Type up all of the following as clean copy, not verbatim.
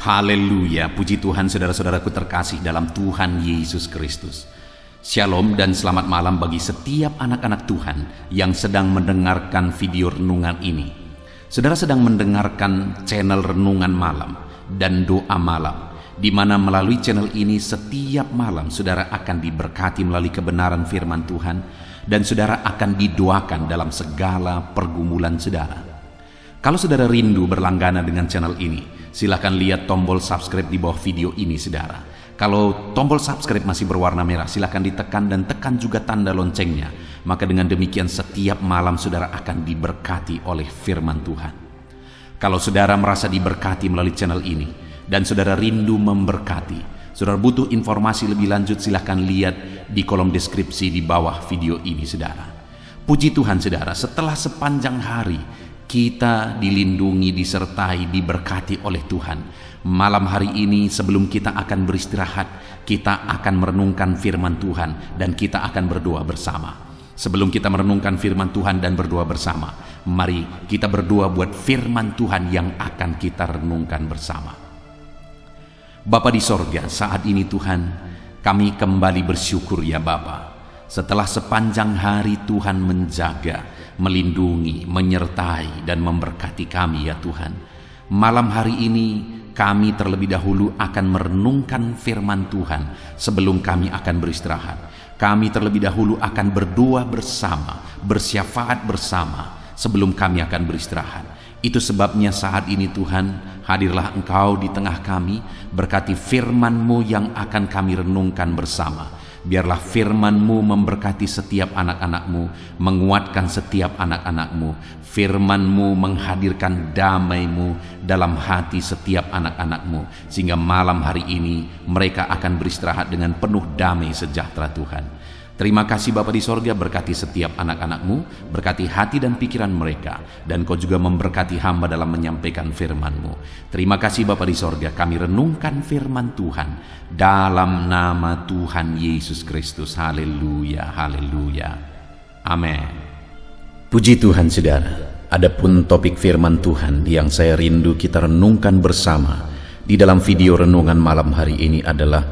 Haleluya, puji Tuhan saudara-saudaraku terkasih dalam Tuhan Yesus Kristus. Shalom dan selamat malam bagi setiap anak-anak Tuhan yang sedang mendengarkan video renungan ini. Saudara sedang mendengarkan channel Renungan Malam dan Doa Malam, di mana melalui channel ini setiap malam saudara akan diberkati melalui kebenaran firman Tuhan, dan saudara akan didoakan dalam segala pergumulan saudara. Kalau saudara rindu berlangganan dengan channel ini, silakan lihat tombol subscribe di bawah video ini saudara. Kalau tombol subscribe masih berwarna merah, silakan ditekan dan tekan juga tanda loncengnya. Maka dengan demikian setiap malam saudara akan diberkati oleh firman Tuhan. Kalau saudara merasa diberkati melalui channel ini dan saudara rindu memberkati, saudara butuh informasi lebih lanjut, silakan lihat di kolom deskripsi di bawah video ini saudara. Puji Tuhan saudara, setelah sepanjang hari kita dilindungi, disertai, diberkati oleh Tuhan. Malam hari ini sebelum kita akan beristirahat, kita akan merenungkan firman Tuhan dan kita akan berdoa bersama. Sebelum kita merenungkan firman Tuhan dan berdoa bersama, mari kita berdoa buat firman Tuhan yang akan kita renungkan bersama. Bapa di sorga, saat ini Tuhan, kami kembali bersyukur ya Bapa. Setelah sepanjang hari Tuhan menjaga, melindungi, menyertai, dan memberkati kami ya Tuhan. Malam hari ini kami terlebih dahulu akan merenungkan firman Tuhan sebelum kami akan beristirahat. Kami terlebih dahulu akan berdoa bersama, bersyafaat bersama sebelum kami akan beristirahat. Itu sebabnya saat ini Tuhan, hadirlah Engkau di tengah kami, berkati firman-Mu yang akan kami renungkan bersama. Biarlah firman-Mu memberkati setiap anak-anak-Mu, menguatkan setiap anak-anak-Mu. Firman-Mu menghadirkan damai-Mu dalam hati setiap anak-anak-Mu, sehingga malam hari ini mereka akan beristirahat dengan penuh damai sejahtera Tuhan. Terima kasih Bapa di sorga, berkati setiap anak-anak-Mu, berkati hati dan pikiran mereka, dan Kau juga memberkati hamba dalam menyampaikan firman-Mu. Terima kasih Bapa di sorga, kami renungkan firman Tuhan dalam nama Tuhan Yesus Kristus. Haleluya, haleluya, amin. Puji Tuhan saudara, adapun topik firman Tuhan yang saya rindu kita renungkan bersama di dalam video renungan malam hari ini adalah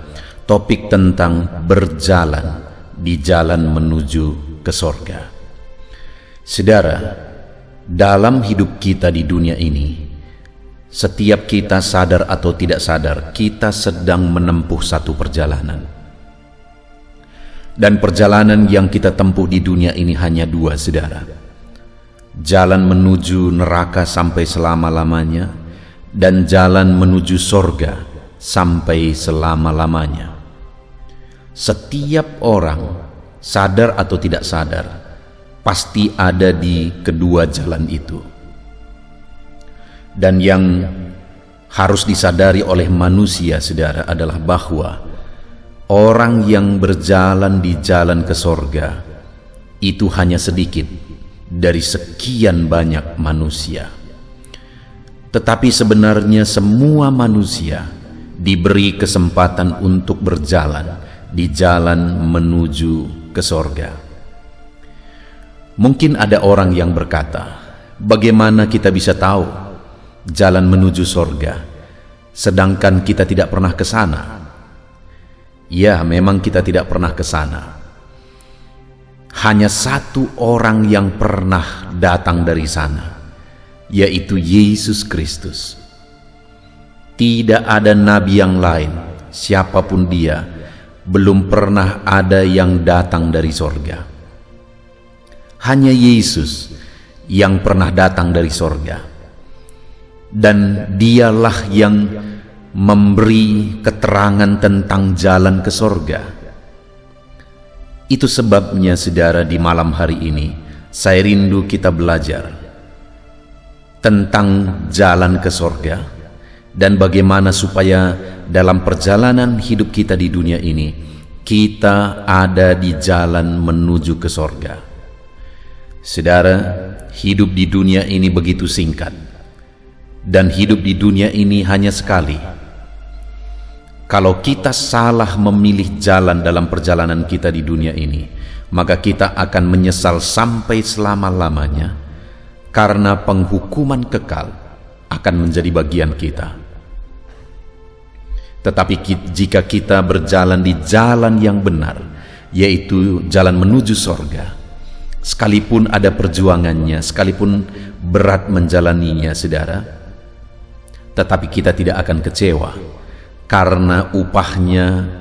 topik tentang berjalan di jalan menuju ke sorga. Saudara, dalam hidup kita di dunia ini, setiap kita sadar atau tidak sadar, kita sedang menempuh satu perjalanan. Dan perjalanan yang kita tempuh di dunia ini hanya dua, saudara. Jalan menuju neraka sampai selama-lamanya, dan jalan menuju sorga sampai selama-lamanya. Setiap orang, sadar atau tidak sadar, pasti ada di kedua jalan itu. Dan yang harus disadari oleh manusia, saudara, adalah bahwa orang yang berjalan di jalan ke sorga itu hanya sedikit dari sekian banyak manusia. Tetapi sebenarnya semua manusia diberi kesempatan untuk berjalan di jalan menuju ke sorga. Mungkin ada orang yang berkata, bagaimana kita bisa tahu jalan menuju sorga, sedangkan kita tidak pernah ke sana? Ya, memang kita tidak pernah ke sana. Hanya satu orang yang pernah datang dari sana, yaitu Yesus Kristus. Tidak ada nabi yang lain, siapapun dia, belum pernah ada yang datang dari sorga. Hanya Yesus yang pernah datang dari sorga, dan dialah yang memberi keterangan tentang jalan ke sorga. Itu sebabnya saudara, di malam hari ini saya rindu kita belajar tentang jalan ke sorga, dan bagaimana supaya dalam perjalanan hidup kita di dunia ini, kita ada di jalan menuju ke sorga. Saudara, hidup di dunia ini begitu singkat, dan hidup di dunia ini hanya sekali. Kalau kita salah memilih jalan dalam perjalanan kita di dunia ini, maka kita akan menyesal sampai selama-lamanya, karena penghukuman kekal akan menjadi bagian kita. Tetapi jika kita berjalan di jalan yang benar, yaitu jalan menuju sorga, sekalipun ada perjuangannya, sekalipun berat menjalaninya, saudara, tetapi kita tidak akan kecewa, karena upahnya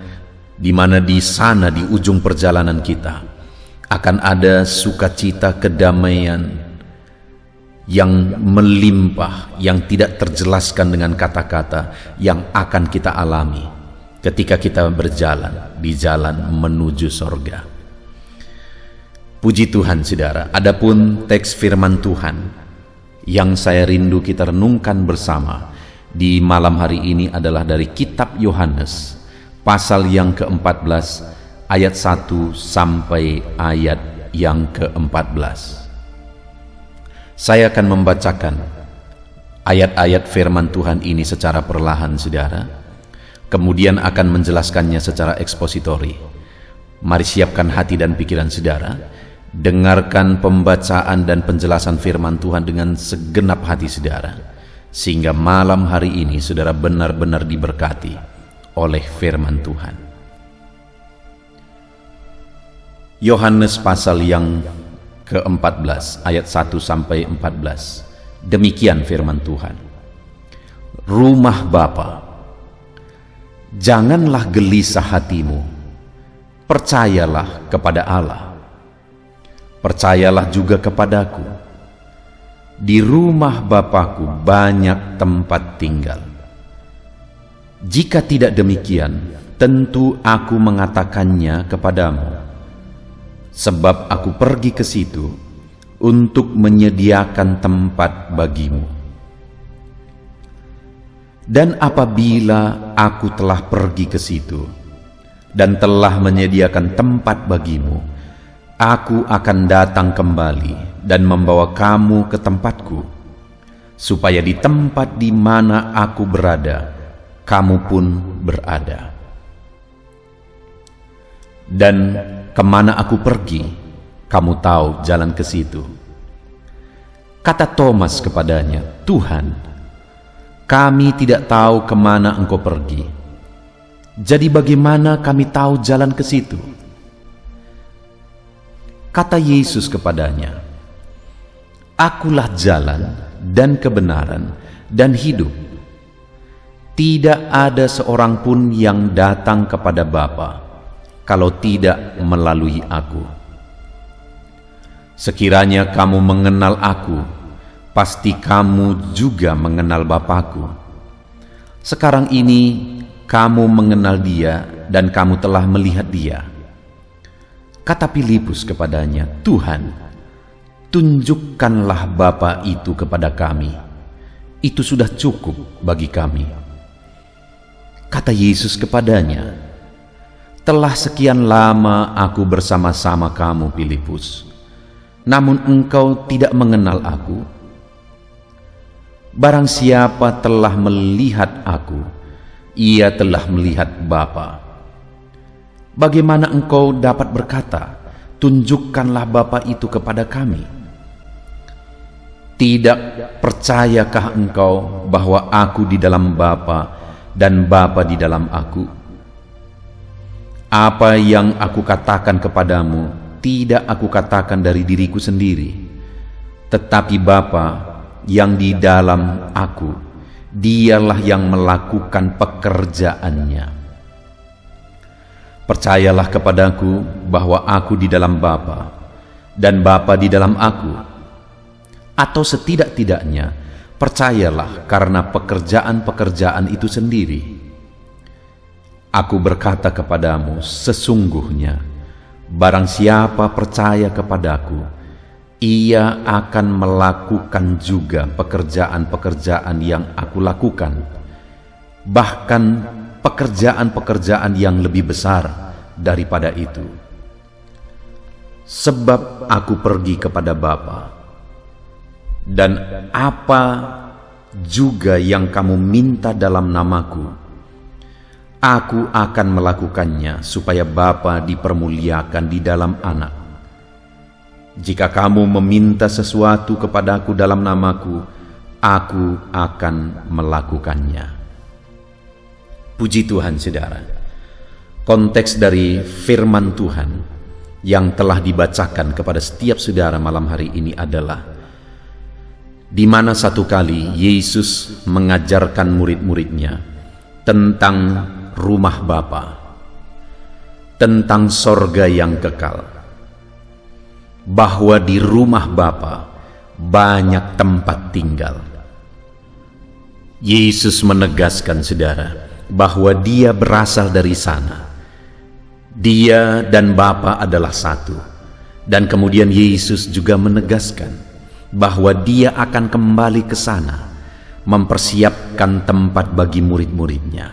di mana di sana di ujung perjalanan kita akan ada sukacita, kedamaian yang melimpah, yang tidak terjelaskan dengan kata-kata, yang akan kita alami ketika kita berjalan di jalan menuju sorga. Puji Tuhan, saudara. Adapun teks firman Tuhan yang saya rindu kita renungkan bersama di malam hari ini adalah dari kitab Yohanes pasal yang ke-14 ayat 1 sampai ayat yang ke-14. Saya akan membacakan ayat-ayat firman Tuhan ini secara perlahan, saudara, kemudian akan menjelaskannya secara ekspositori. Mari siapkan hati dan pikiran saudara, dengarkan pembacaan dan penjelasan firman Tuhan dengan segenap hati saudara, sehingga malam hari ini saudara benar-benar diberkati oleh firman Tuhan. Yohanes pasal yang ke-14 ayat 1 sampai 14. Demikian firman Tuhan. Rumah Bapa, janganlah gelisah hatimu. Percayalah kepada Allah. Percayalah juga kepadaku. Di rumah Bapakku banyak tempat tinggal. Jika tidak demikian, tentu aku mengatakannya kepadamu. Sebab aku pergi ke situ untuk menyediakan tempat bagimu. Dan apabila aku telah pergi ke situ dan telah menyediakan tempat bagimu, aku akan datang kembali dan membawa kamu ke tempatku, supaya di tempat di mana aku berada, kamu pun berada. Dan kemana aku pergi, kamu tahu jalan ke situ. Kata Thomas kepadanya, Tuhan, kami tidak tahu kemana engkau pergi. Jadi bagaimana kami tahu jalan ke situ? Kata Yesus kepadanya, Akulah jalan dan kebenaran dan hidup. Tidak ada seorang pun yang datang kepada Bapa kalau tidak melalui aku. Sekiranya kamu mengenal aku, pasti kamu juga mengenal Bapakku. Sekarang ini kamu mengenal Dia dan kamu telah melihat Dia. Kata Filipus kepadanya, Tuhan, tunjukkanlah Bapa itu kepada kami. Itu sudah cukup bagi kami. Kata Yesus kepadanya, telah sekian lama aku bersama-sama kamu, Filipus, namun engkau tidak mengenal aku. Barang siapa telah melihat aku, ia telah melihat Bapa. Bagaimana engkau dapat berkata, tunjukkanlah Bapa itu kepada kami? Tidak percayakah engkau bahwa aku di dalam Bapa dan Bapa di dalam aku? Apa yang aku katakan kepadamu, tidak aku katakan dari diriku sendiri, tetapi Bapa yang di dalam aku, Dialah yang melakukan pekerjaannya. Percayalah kepadaku bahwa aku di dalam Bapa dan Bapa di dalam aku, atau setidak-tidaknya percayalah karena pekerjaan-pekerjaan itu sendiri. Aku berkata kepadamu, sesungguhnya barang siapa percaya kepadaku, ia akan melakukan juga pekerjaan-pekerjaan yang aku lakukan, bahkan pekerjaan-pekerjaan yang lebih besar daripada itu. Sebab aku pergi kepada Bapa, dan apa juga yang kamu minta dalam namaku, aku akan melakukannya supaya Bapa dipermuliakan di dalam Anak. Jika kamu meminta sesuatu kepadaku dalam namaku, aku akan melakukannya. Puji Tuhan, saudara. Konteks dari firman Tuhan yang telah dibacakan kepada setiap saudara malam hari ini adalah di mana satu kali Yesus mengajarkan murid-muridnya tentang rumah Bapa, tentang sorga yang kekal, bahwa di rumah Bapa banyak tempat tinggal. Yesus menegaskan, saudara, bahwa Dia berasal dari sana. Dia dan Bapa adalah satu. Dan kemudian Yesus juga menegaskan bahwa Dia akan kembali ke sana, mempersiapkan tempat bagi murid-muridnya.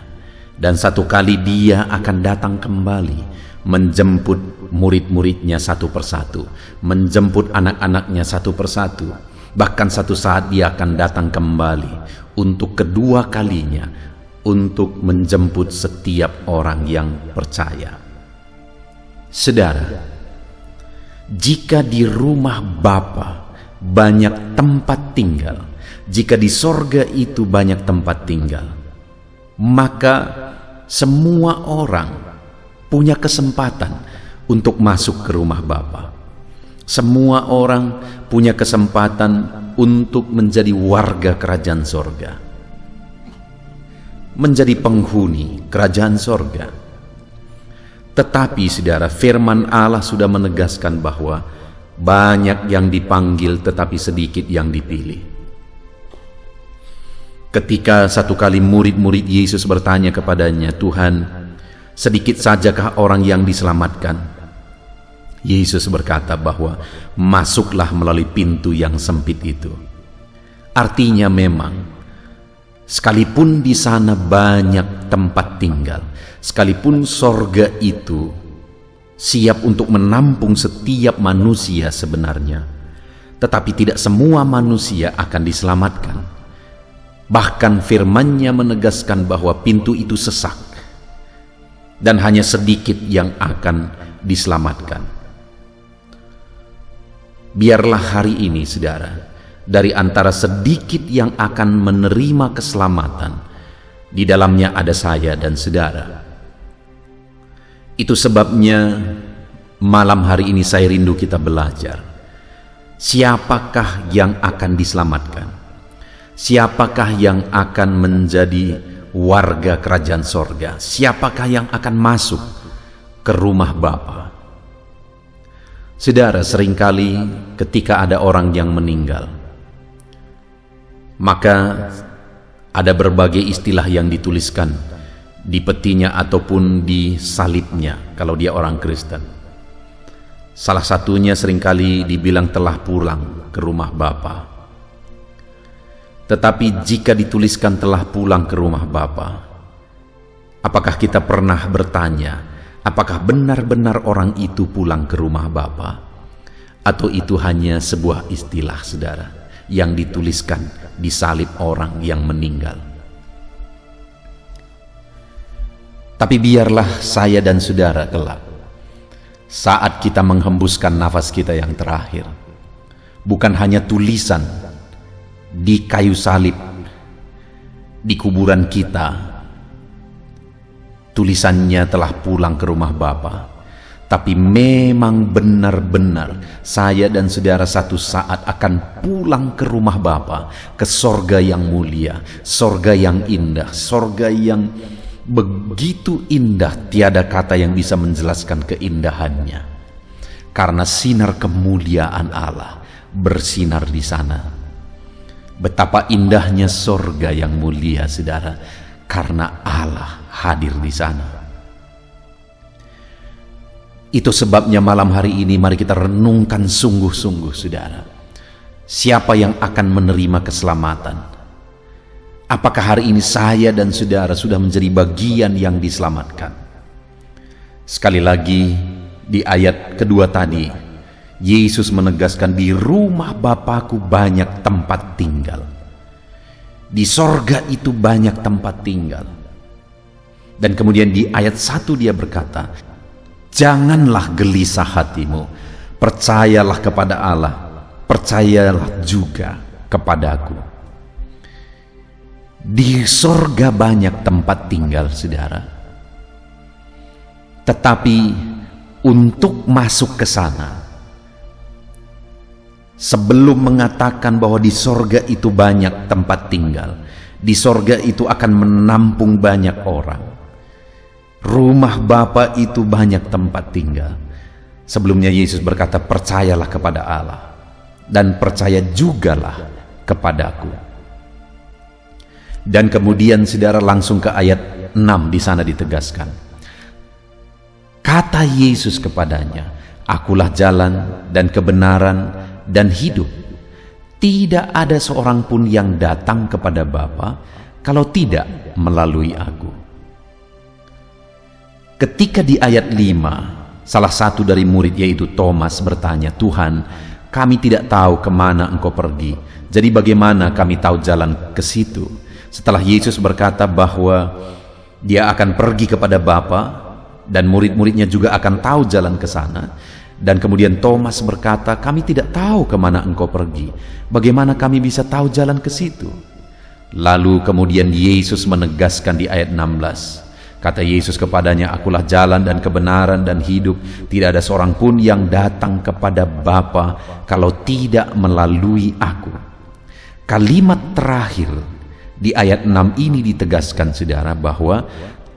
Dan satu kali Dia akan datang kembali, menjemput murid-muridnya satu persatu, menjemput anak-anaknya satu persatu. Bahkan satu saat Dia akan datang kembali untuk kedua kalinya, untuk menjemput setiap orang yang percaya. Saudara, jika di rumah Bapa banyak tempat tinggal, jika di sorga itu banyak tempat tinggal, maka semua orang punya kesempatan untuk masuk ke rumah Bapa. Semua orang punya kesempatan untuk menjadi warga kerajaan sorga, menjadi penghuni kerajaan sorga. Tetapi saudara, firman Allah sudah menegaskan bahwa banyak yang dipanggil tetapi sedikit yang dipilih. Ketika satu kali murid-murid Yesus bertanya kepadanya, "Tuhan, sedikit sajakah orang yang diselamatkan?" Yesus berkata bahwa masuklah melalui pintu yang sempit itu. Artinya memang sekalipun di sana banyak tempat tinggal, sekalipun sorga itu siap untuk menampung setiap manusia sebenarnya, tetapi tidak semua manusia akan diselamatkan. Bahkan firman-Nya menegaskan bahwa pintu itu sesak dan hanya sedikit yang akan diselamatkan. Biarlah hari ini, saudara, dari antara sedikit yang akan menerima keselamatan, di dalamnya ada saya dan saudara. Itu sebabnya malam hari ini saya rindu kita belajar. Siapakah yang akan diselamatkan? Siapakah yang akan menjadi warga kerajaan sorga? Siapakah yang akan masuk ke rumah Bapa? Saudara, seringkali ketika ada orang yang meninggal, maka ada berbagai istilah yang dituliskan di petinya ataupun di salibnya kalau dia orang Kristen. Salah satunya seringkali dibilang telah pulang ke rumah Bapa. Tetapi jika dituliskan telah pulang ke rumah Bapa, apakah kita pernah bertanya, apakah benar-benar orang itu pulang ke rumah Bapa? Atau itu hanya sebuah istilah, saudara, yang dituliskan di salib orang yang meninggal? Tapi biarlah saya dan saudara kelak, saat kita menghembuskan nafas kita yang terakhir, bukan hanya tulisan di kayu salib di kuburan kita, tulisannya telah pulang ke rumah Bapa, tapi memang benar-benar saya dan saudara satu saat akan pulang ke rumah Bapa, ke sorga yang mulia, sorga yang indah, sorga yang begitu indah, tiada kata yang bisa menjelaskan keindahannya, karena sinar kemuliaan Allah bersinar di sana. Betapa indahnya sorga yang mulia, saudara, karena Allah hadir di sana. Itu sebabnya malam hari ini mari kita renungkan sungguh-sungguh, saudara. Siapa yang akan menerima keselamatan? Apakah hari ini saya dan saudara sudah menjadi bagian yang diselamatkan? Sekali lagi di ayat kedua tadi, Yesus menegaskan di rumah Bapakku banyak tempat tinggal. Di sorga itu banyak tempat tinggal. Dan kemudian di ayat 1 dia berkata, janganlah gelisah hatimu, percayalah kepada Allah, percayalah juga kepadaku. Di sorga banyak tempat tinggal, saudara. Tetapi untuk masuk ke sana, sebelum mengatakan bahwa di sorga itu banyak tempat tinggal, di sorga itu akan menampung banyak orang, rumah Bapa itu banyak tempat tinggal. Sebelumnya Yesus berkata, percayalah kepada Allah dan percaya jugalah kepadaku. Dan kemudian saudara langsung ke ayat 6 di sana ditegaskan. Kata Yesus kepadanya, akulah jalan dan kebenaran dan hidup. Tidak ada seorang pun yang datang kepada Bapa kalau tidak melalui aku. Ketika di ayat 5, salah satu dari murid yaitu Thomas bertanya, Tuhan, kami tidak tahu kemana engkau pergi, jadi bagaimana kami tahu jalan ke situ? Setelah Yesus berkata bahwa dia akan pergi kepada Bapa dan murid-muridnya juga akan tahu jalan ke sana, dan kemudian Thomas berkata, kami tidak tahu kemana engkau pergi, bagaimana kami bisa tahu jalan ke situ? Lalu kemudian Yesus menegaskan di ayat 16, kata Yesus kepadanya, akulah jalan dan kebenaran dan hidup. Tidak ada seorang pun yang datang kepada Bapa kalau tidak melalui aku. Kalimat terakhir di ayat 6 ini ditegaskan, saudara, bahwa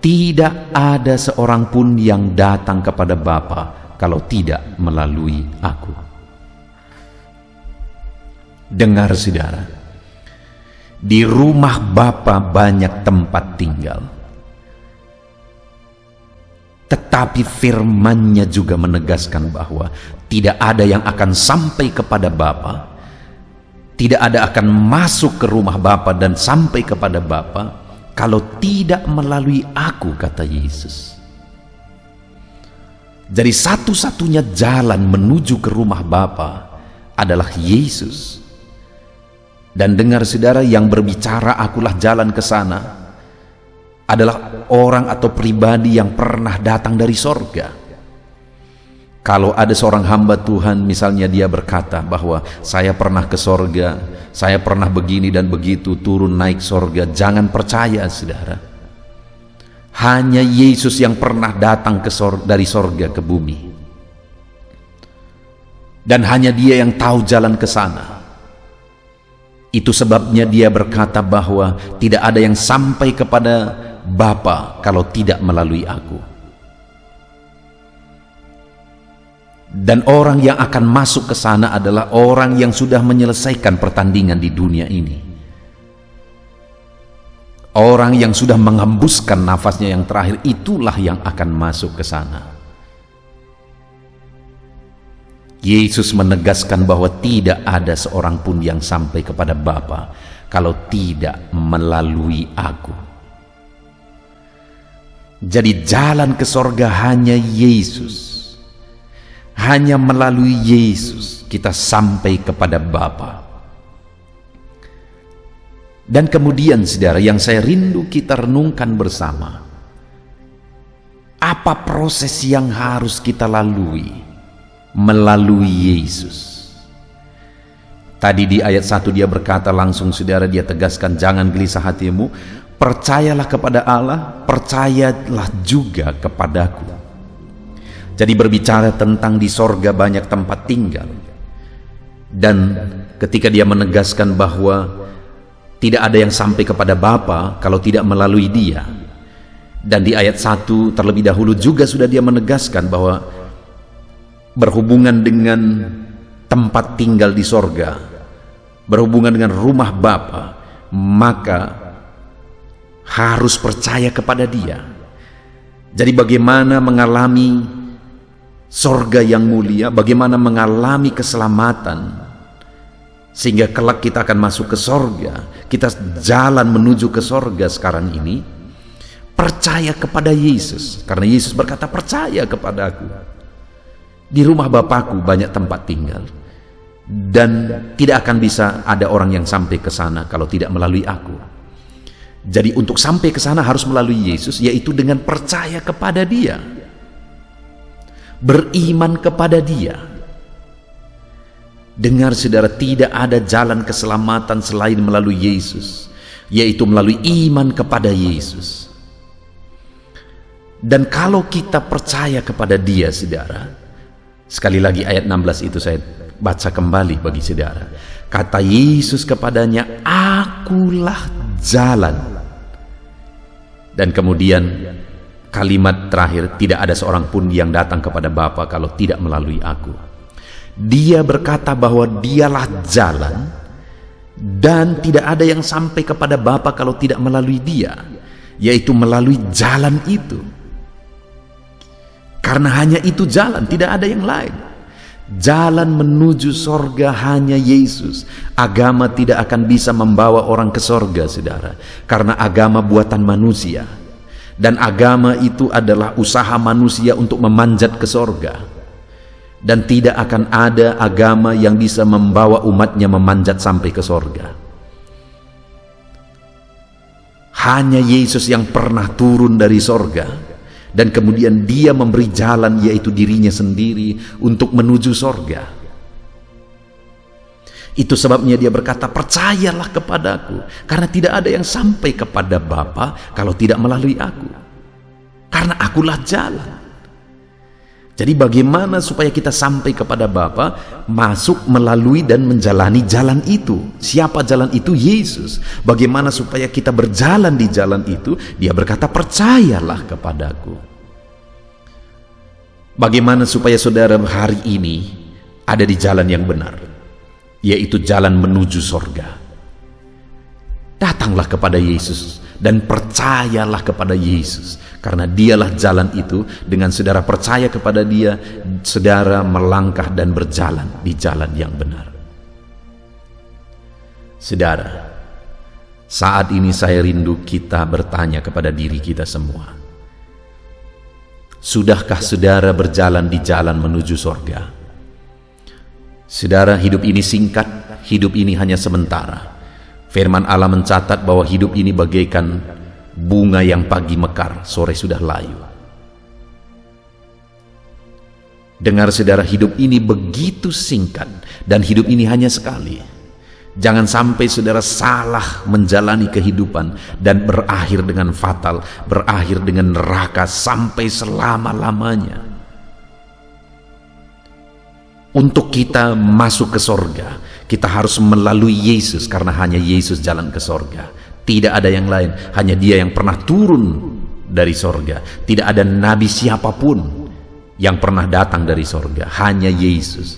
tidak ada seorang pun yang datang kepada Bapa kalau tidak melalui aku. Dengar, saudara, di rumah Bapa banyak tempat tinggal. Tetapi firman-Nya juga menegaskan bahwa tidak ada yang akan sampai kepada Bapa, tidak ada akan masuk ke rumah Bapa dan sampai kepada Bapa kalau tidak melalui aku, kata Yesus. Jadi satu-satunya jalan menuju ke rumah Bapa adalah Yesus. Dan dengar, saudara, yang berbicara akulah jalan ke sana adalah orang atau pribadi yang pernah datang dari sorga. Kalau ada seorang hamba Tuhan, misalnya dia berkata bahwa saya pernah ke sorga, saya pernah begini dan begitu, turun naik sorga, jangan percaya, saudara. Hanya Yesus yang pernah datang dari sorga ke bumi, dan hanya Dia yang tahu jalan ke sana. Itu sebabnya Dia berkata bahwa tidak ada yang sampai kepada Bapa kalau tidak melalui aku. Dan orang yang akan masuk ke sana adalah orang yang sudah menyelesaikan pertandingan di dunia ini. Orang yang sudah menghembuskan nafasnya yang terakhir, itulah yang akan masuk ke sana. Yesus menegaskan bahwa tidak ada seorang pun yang sampai kepada Bapa kalau tidak melalui aku. Jadi jalan ke sorga hanya Yesus. Hanya melalui Yesus kita sampai kepada Bapa. Dan kemudian, saudara, yang saya rindu kita renungkan bersama, apa proses yang harus kita lalui melalui Yesus? Tadi di ayat 1 dia berkata langsung, saudara, dia tegaskan, jangan gelisah hatimu, percayalah kepada Allah, percayalah juga kepadaku. Jadi berbicara tentang di sorga banyak tempat tinggal. Dan ketika dia menegaskan bahwa tidak ada yang sampai kepada Bapa kalau tidak melalui Dia. Dan di ayat 1 terlebih dahulu juga sudah dia menegaskan bahwa berhubungan dengan tempat tinggal di sorga, berhubungan dengan rumah Bapa, maka harus percaya kepada Dia. Jadi bagaimana mengalami sorga yang mulia, bagaimana mengalami keselamatan sehingga kelak kita akan masuk ke sorga, kita jalan menuju ke sorga sekarang ini, percaya kepada Yesus. Karena Yesus berkata, percaya kepadaku, di rumah Bapakku banyak tempat tinggal, dan tidak akan bisa ada orang yang sampai ke sana kalau tidak melalui aku. Jadi untuk sampai ke sana harus melalui Yesus, yaitu dengan percaya kepada Dia, beriman kepada Dia. Dengar, saudara, tidak ada jalan keselamatan selain melalui Yesus. yaitu melalui iman kepada Yesus. Dan kalau kita percaya kepada Dia, saudara, sekali lagi ayat 16 itu saya baca kembali bagi saudara. Kata Yesus kepadanya, "Akulah jalan." Dan kemudian kalimat terakhir, "Tidak ada seorang pun yang datang kepada Bapa kalau tidak melalui aku." Dia berkata bahwa Dialah jalan, dan tidak ada yang sampai kepada Bapa kalau tidak melalui Dia, yaitu melalui jalan itu. Karena hanya itu jalan, tidak ada yang lain. Jalan menuju sorga hanya Yesus. Agama tidak akan bisa membawa orang ke sorga, saudara, karena agama buatan manusia. Dan agama itu adalah usaha manusia untuk memanjat ke sorga. Dan tidak akan ada agama yang bisa membawa umatnya memanjat sampai ke sorga. Hanya Yesus yang pernah turun dari sorga, dan kemudian Dia memberi jalan, yaitu dirinya sendiri, untuk menuju sorga. Itu sebabnya Dia berkata, "Percayalah kepadaku, karena tidak ada yang sampai kepada Bapa kalau tidak melalui aku. Karena akulah jalan." Jadi bagaimana supaya kita sampai kepada Bapa? Masuk, melalui, dan menjalani jalan itu. Siapa jalan itu? Yesus. Bagaimana supaya kita berjalan di jalan itu? Dia berkata, "Percayalah kepadaku." Bagaimana supaya saudara hari ini ada di jalan yang benar, yaitu jalan menuju sorga? Datanglah kepada Yesus dan percayalah kepada Yesus, karena Dialah jalan itu. Dengan saudara percaya kepada Dia, saudara melangkah dan berjalan di jalan yang benar. Saudara, saat ini saya rindu kita bertanya kepada diri kita semua. Sudahkah saudara berjalan di jalan menuju sorga? Saudara, hidup ini singkat, hidup ini hanya sementara. Firman Allah mencatat bahwa hidup ini bagaikan bunga yang pagi mekar, sore sudah layu. Dengar saudara, hidup ini begitu singkat, dan hidup ini hanya sekali. Jangan sampai saudara salah menjalani kehidupan dan berakhir dengan fatal, berakhir dengan neraka sampai selama-lamanya. Untuk kita masuk ke sorga, kita harus melalui Yesus, karena hanya Yesus jalan ke sorga. Tidak ada yang lain, hanya Dia yang pernah turun dari sorga. Tidak ada nabi siapapun yang pernah datang dari sorga, hanya Yesus.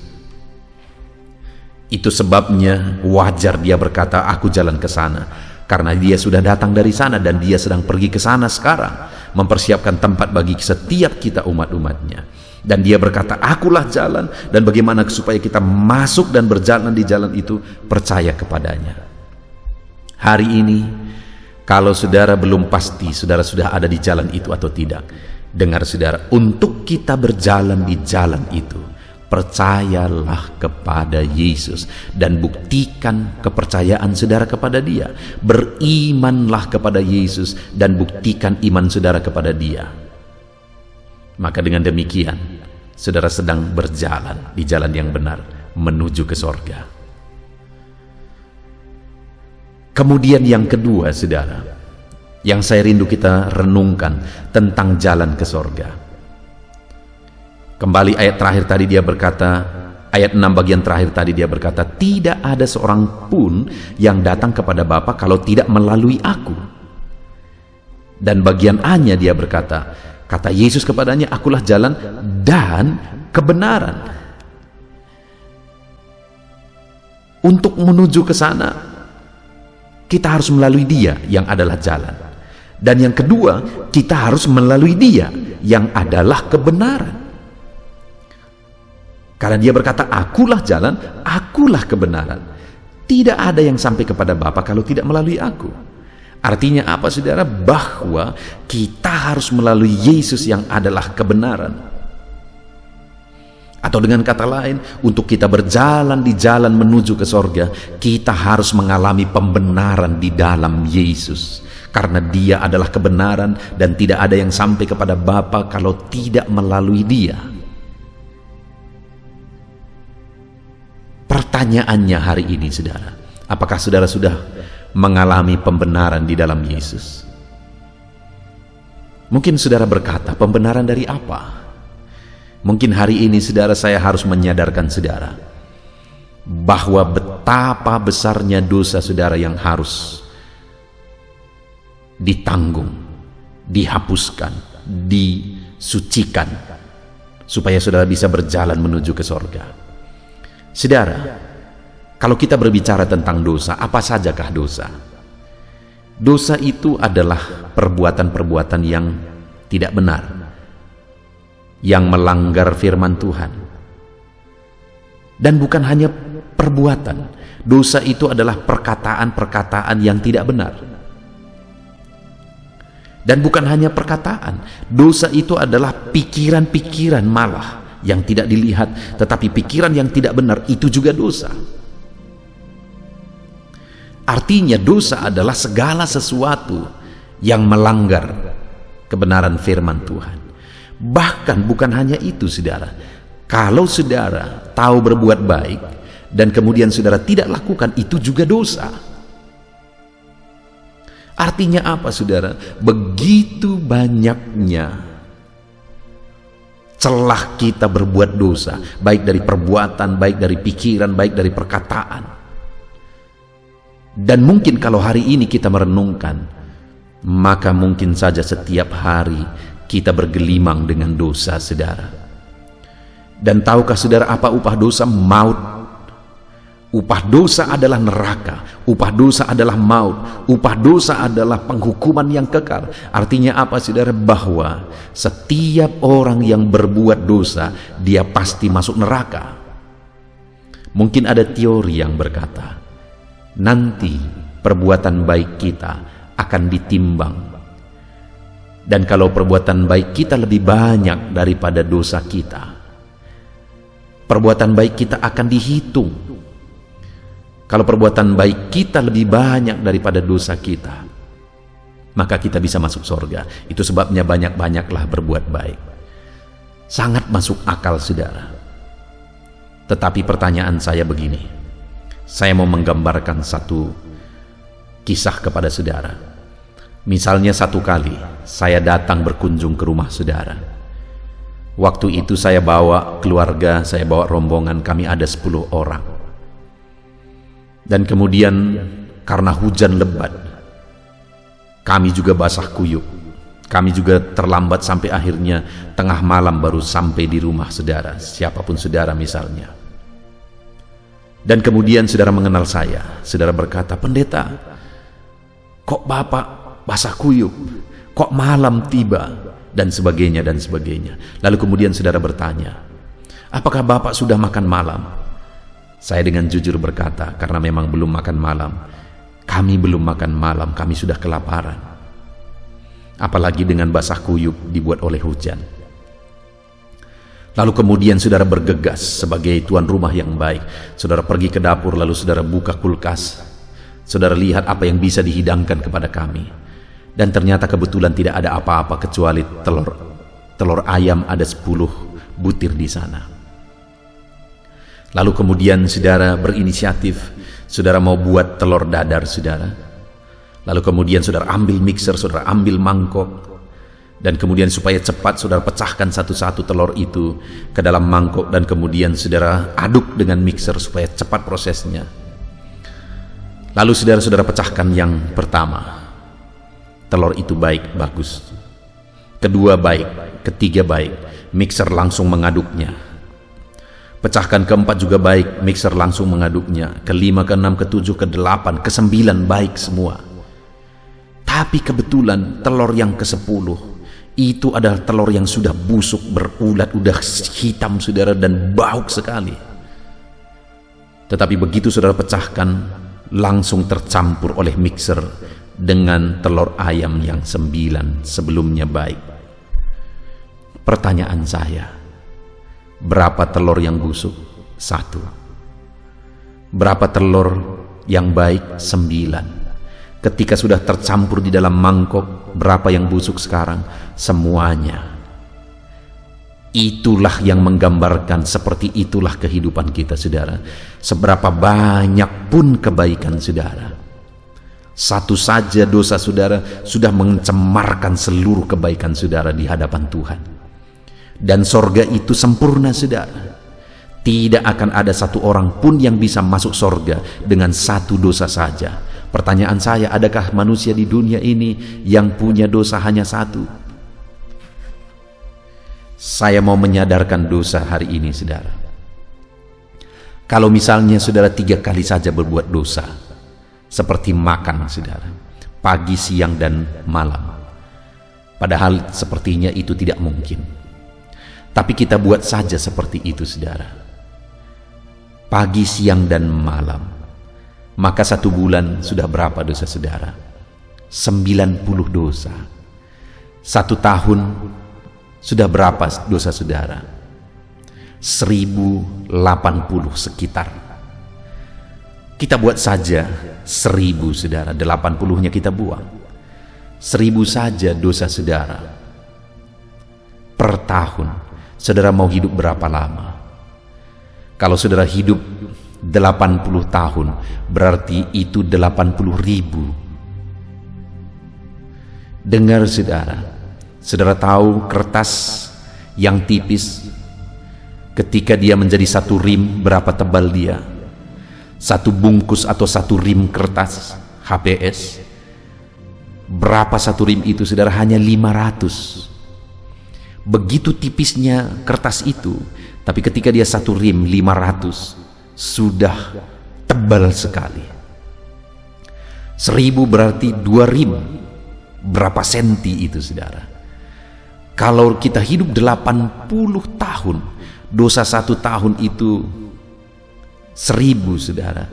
Itu sebabnya wajar Dia berkata, "Aku jalan ke sana," karena Dia sudah datang dari sana dan Dia sedang pergi ke sana sekarang, mempersiapkan tempat bagi setiap kita umat-umatnya. Dan Dia berkata, "Akulah jalan." Dan bagaimana supaya kita masuk dan berjalan di jalan itu? Percaya kepadanya. Hari ini, kalau saudara belum pasti saudara sudah ada di jalan itu atau tidak, dengar saudara, untuk kita berjalan di jalan itu, percayalah kepada Yesus dan buktikan kepercayaan saudara kepada Dia. Berimanlah kepada Yesus dan buktikan iman saudara kepada Dia. Maka dengan demikian, saudara sedang berjalan di jalan yang benar menuju ke sorga. Kemudian yang kedua, saudara, yang saya rindu kita renungkan tentang jalan ke sorga. Kembali ayat terakhir tadi Dia berkata, ayat 6 bagian terakhir tadi Dia berkata, "Tidak ada seorang pun yang datang kepada Bapa kalau tidak melalui aku." Dan bagian A-nya Dia berkata, kata Yesus kepadanya, "Akulah jalan dan kebenaran." Untuk menuju ke sana, kita harus melalui Dia yang adalah jalan. Dan yang kedua, kita harus melalui Dia yang adalah kebenaran. Karena Dia berkata, "Akulah jalan, akulah kebenaran. Tidak ada yang sampai kepada Bapa kalau tidak melalui aku." Artinya apa, saudara? Bahwa kita harus melalui Yesus yang adalah kebenaran. Atau dengan kata lain, untuk kita berjalan di jalan menuju ke sorga, kita harus mengalami pembenaran di dalam Yesus. Karena Dia adalah kebenaran dan tidak ada yang sampai kepada Bapa kalau tidak melalui Dia. Pertanyaannya hari ini, saudara, apakah saudara sudah mengalami pembenaran di dalam Yesus. Mungkin saudara berkata, pembenaran dari apa? Mungkin hari ini saudara, saya harus menyadarkan saudara bahwa betapa besarnya dosa saudara yang harus ditanggung, dihapuskan, disucikan, supaya saudara bisa berjalan menuju ke sorga. Saudara, kalau kita berbicara tentang dosa, apa sajakah dosa? Dosa itu adalah perbuatan-perbuatan yang tidak benar, yang melanggar firman Tuhan. Dan bukan hanya perbuatan, dosa itu adalah perkataan-perkataan yang tidak benar. Dan bukan hanya perkataan, dosa itu adalah pikiran-pikiran malah yang tidak dilihat, tetapi pikiran yang tidak benar itu juga dosa. Artinya dosa adalah segala sesuatu yang melanggar kebenaran firman Tuhan. Bahkan bukan hanya itu saudara, kalau saudara tahu berbuat baik dan kemudian saudara tidak lakukan, itu juga dosa. Artinya apa saudara? Begitu banyaknya celah kita berbuat dosa, baik dari perbuatan, baik dari pikiran, baik dari perkataan. Dan mungkin kalau hari ini kita merenungkan, maka mungkin saja setiap hari kita bergelimang dengan dosa saudara. Dan tahukah saudara apa upah dosa? Maut. Upah dosa adalah neraka, upah dosa adalah maut, upah dosa adalah penghukuman yang kekal. Artinya apa saudara? Bahwa setiap orang yang berbuat dosa, dia pasti masuk neraka. Mungkin ada teori yang berkata, nanti perbuatan baik kita akan ditimbang. Dan kalau perbuatan baik kita lebih banyak daripada dosa kita, perbuatan baik kita akan dihitung. Kalau perbuatan baik kita lebih banyak daripada dosa kita, maka kita bisa masuk surga. Itu sebabnya banyak-banyaklah berbuat baik. Sangat masuk akal saudara. Tetapi pertanyaan saya begini, saya mau menggambarkan satu kisah kepada saudara. Misalnya satu kali saya datang berkunjung ke rumah saudara. Waktu itu saya bawa keluarga, saya bawa rombongan, kami ada 10 orang. Dan kemudian karena hujan lebat, kami juga basah kuyup, kami juga terlambat sampai akhirnya tengah malam baru sampai di rumah saudara, siapapun saudara misalnya. Dan kemudian saudara mengenal saya, saudara berkata, pendeta, kok bapak basah kuyup, kok malam tiba, dan sebagainya dan sebagainya. Lalu kemudian saudara bertanya, apakah bapak sudah makan malam? Saya dengan jujur berkata, karena memang belum makan malam. Kami belum makan malam, kami sudah kelaparan. Apalagi dengan basah kuyup dibuat oleh hujan. Lalu kemudian saudara bergegas sebagai tuan rumah yang baik. Saudara pergi ke dapur, lalu saudara buka kulkas. Saudara lihat apa yang bisa dihidangkan kepada kami. Dan ternyata kebetulan tidak ada apa-apa kecuali telur ayam ada 10 butir di sana. Lalu kemudian saudara berinisiatif, saudara mau buat telur dadar saudara. Lalu kemudian saudara ambil mixer, saudara ambil mangkok, dan kemudian supaya cepat saudara pecahkan satu-satu telur itu ke dalam mangkok, dan kemudian saudara aduk dengan mixer supaya cepat prosesnya. Lalu saudara pecahkan yang pertama, telur itu baik, bagus. Kedua baik, ketiga baik, mixer langsung mengaduknya. Pecahkan keempat juga baik, mixer langsung mengaduknya. Kelima, keenam, ketujuh, kedelapan, kesembilan baik semua. Tapi kebetulan telur yang ke-10 itu adalah telur yang sudah busuk, berulat, udah hitam saudara, dan bau sekali. Tetapi begitu saudara pecahkan, langsung tercampur oleh mixer dengan telur ayam yang 9 sebelumnya baik. Pertanyaan saya, berapa telur yang busuk? 1. Berapa telur yang baik? 9. Ketika sudah tercampur di dalam mangkok, berapa yang busuk sekarang? Semuanya. Itulah yang menggambarkan, seperti itulah kehidupan kita saudara. Seberapa banyak pun kebaikan saudara, Satu saja dosa saudara sudah mencemarkan seluruh kebaikan saudara di hadapan Tuhan. Dan sorga itu sempurna saudara. Tidak akan ada satu orang pun yang bisa masuk sorga dengan satu dosa saja. Pertanyaan saya, adakah manusia di dunia ini yang punya dosa hanya satu? Saya mau menyadarkan dosa hari ini saudara. Kalau misalnya saudara 3 kali saja berbuat dosa, seperti makan saudara, pagi, siang, dan malam. Padahal sepertinya itu tidak mungkin. Tapi kita buat saja seperti itu saudara. Pagi, siang, dan malam. Maka 1 bulan sudah berapa dosa saudara? 90 dosa. 1 tahun sudah berapa dosa saudara? 1080 sekitar. Kita buat saja 1000 saudara, 80-nya kita buang. 1000 saja dosa saudara. Per tahun, saudara mau hidup berapa lama? Kalau saudara hidup 80 tahun, berarti itu 80.000. Dengar saudara, saudara tahu kertas yang tipis, ketika dia menjadi 1 rim, berapa tebal dia? 1 bungkus atau 1 rim kertas HPS, berapa 1 rim itu saudara? Hanya 500. Begitu tipisnya kertas itu, tapi ketika dia 1 rim 500, sudah tebal sekali. 1000 berarti 2 rim, berapa senti itu saudara? Kalau kita hidup 80 tahun, dosa 1 tahun itu 1000 saudara,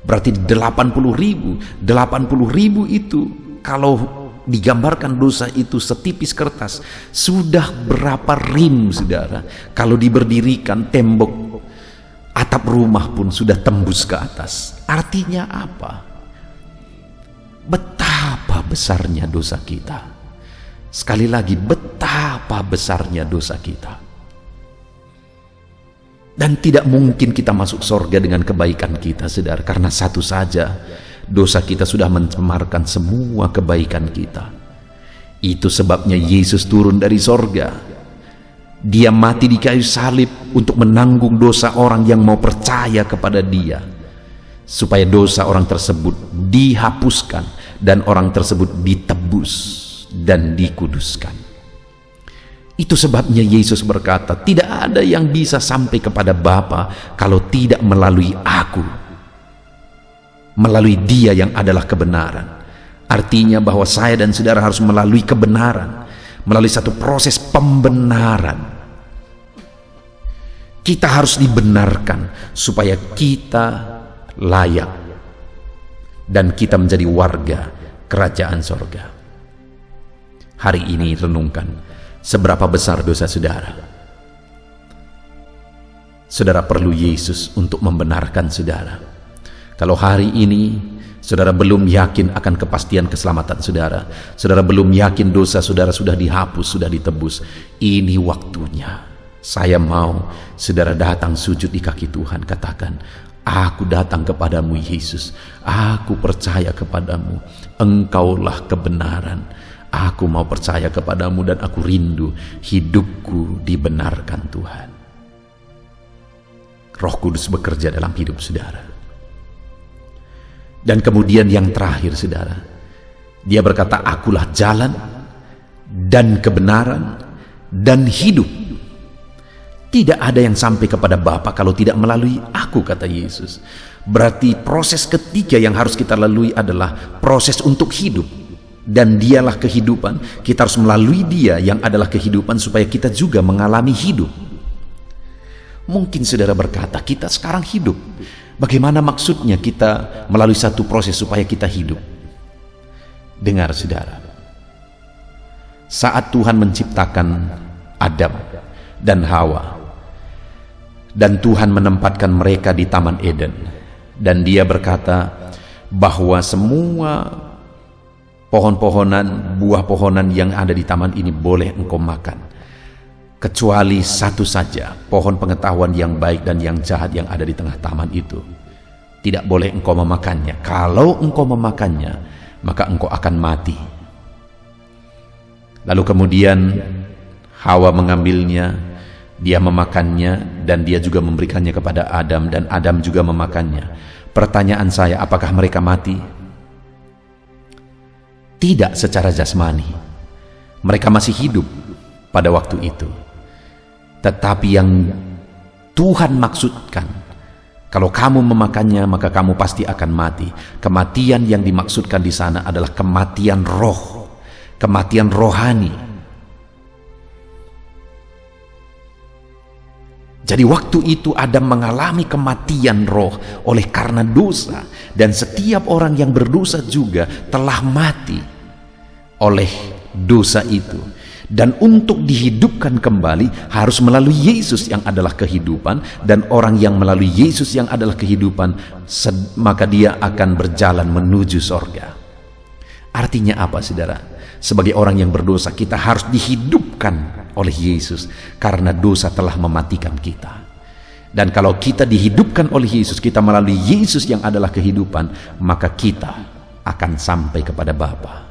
berarti 80.000. 80.000 itu kalau digambarkan dosa itu setipis kertas, sudah berapa rim saudara? Kalau diberdirikan tembok atap rumah pun sudah tembus ke atas. Artinya apa? Betapa besarnya dosa kita. Sekali lagi, betapa besarnya dosa kita. Dan tidak mungkin kita masuk sorga dengan kebaikan kita saudara, karena satu saja dosa kita sudah mencemarkan semua kebaikan kita. Itu sebabnya Yesus turun dari sorga. Dia mati di kayu salib untuk menanggung dosa orang yang mau percaya kepada dia, supaya dosa orang tersebut dihapuskan dan orang tersebut ditebus dan dikuduskan. Itu sebabnya Yesus berkata, tidak ada yang bisa sampai kepada Bapa kalau tidak melalui aku, melalui Dia yang adalah kebenaran. Artinya bahwa saya dan saudara harus melalui kebenaran, melalui satu proses pembenaran. Kita harus dibenarkan supaya kita layak dan kita menjadi warga kerajaan sorga. Hari ini renungkan, seberapa besar dosa saudara? Saudara perlu Yesus untuk membenarkan saudara. Kalau hari ini saudara belum yakin akan kepastian keselamatan saudara, saudara belum yakin dosa saudara sudah dihapus, sudah ditebus, ini waktunya. Saya mau saudara datang sujud di kaki Tuhan, katakan, aku datang kepadamu Yesus, aku percaya kepadamu, Engkaulah kebenaran. Aku mau percaya kepadamu dan aku rindu hidupku dibenarkan Tuhan. Roh Kudus bekerja dalam hidup saudara. Dan kemudian yang terakhir saudara, dia berkata, akulah jalan dan kebenaran dan hidup. Tidak ada yang sampai kepada Bapa kalau tidak melalui aku, kata Yesus. Berarti proses ketiga yang harus kita lalui adalah proses untuk hidup. Dan dialah kehidupan. Kita harus melalui dia yang adalah kehidupan supaya kita juga mengalami hidup. Mungkin saudara berkata, kita sekarang hidup. Bagaimana maksudnya kita melalui satu proses supaya kita hidup? Dengar saudara, saat Tuhan menciptakan Adam dan Hawa, dan Tuhan menempatkan mereka di Taman Eden, dan dia berkata bahwa semua pohon-pohonan, buah pohonan yang ada di taman ini boleh engkau makan, kecuali 1 saja, pohon pengetahuan yang baik dan yang jahat yang ada di tengah taman itu. Tidak boleh engkau memakannya. Kalau engkau memakannya, maka engkau akan mati. Lalu kemudian Hawa mengambilnya, dia memakannya, dan dia juga memberikannya kepada Adam, dan Adam juga memakannya. Pertanyaan saya, apakah mereka mati? Tidak secara jasmani. Mereka masih hidup pada waktu itu. Tetapi yang Tuhan maksudkan, kalau kamu memakannya, maka kamu pasti akan mati. Kematian yang dimaksudkan di sana adalah kematian roh, kematian rohani. Jadi waktu itu Adam mengalami kematian roh oleh karena dosa, dan setiap orang yang berdosa juga telah mati oleh dosa itu. Dan untuk dihidupkan kembali harus melalui Yesus yang adalah kehidupan, dan orang yang melalui Yesus yang adalah kehidupan, maka dia akan berjalan menuju sorga. Artinya apa, saudara? Sebagai orang yang berdosa, kita harus dihidupkan oleh Yesus karena dosa telah mematikan kita. Dan kalau kita dihidupkan oleh Yesus, kita melalui Yesus yang adalah kehidupan, maka kita akan sampai kepada Bapa.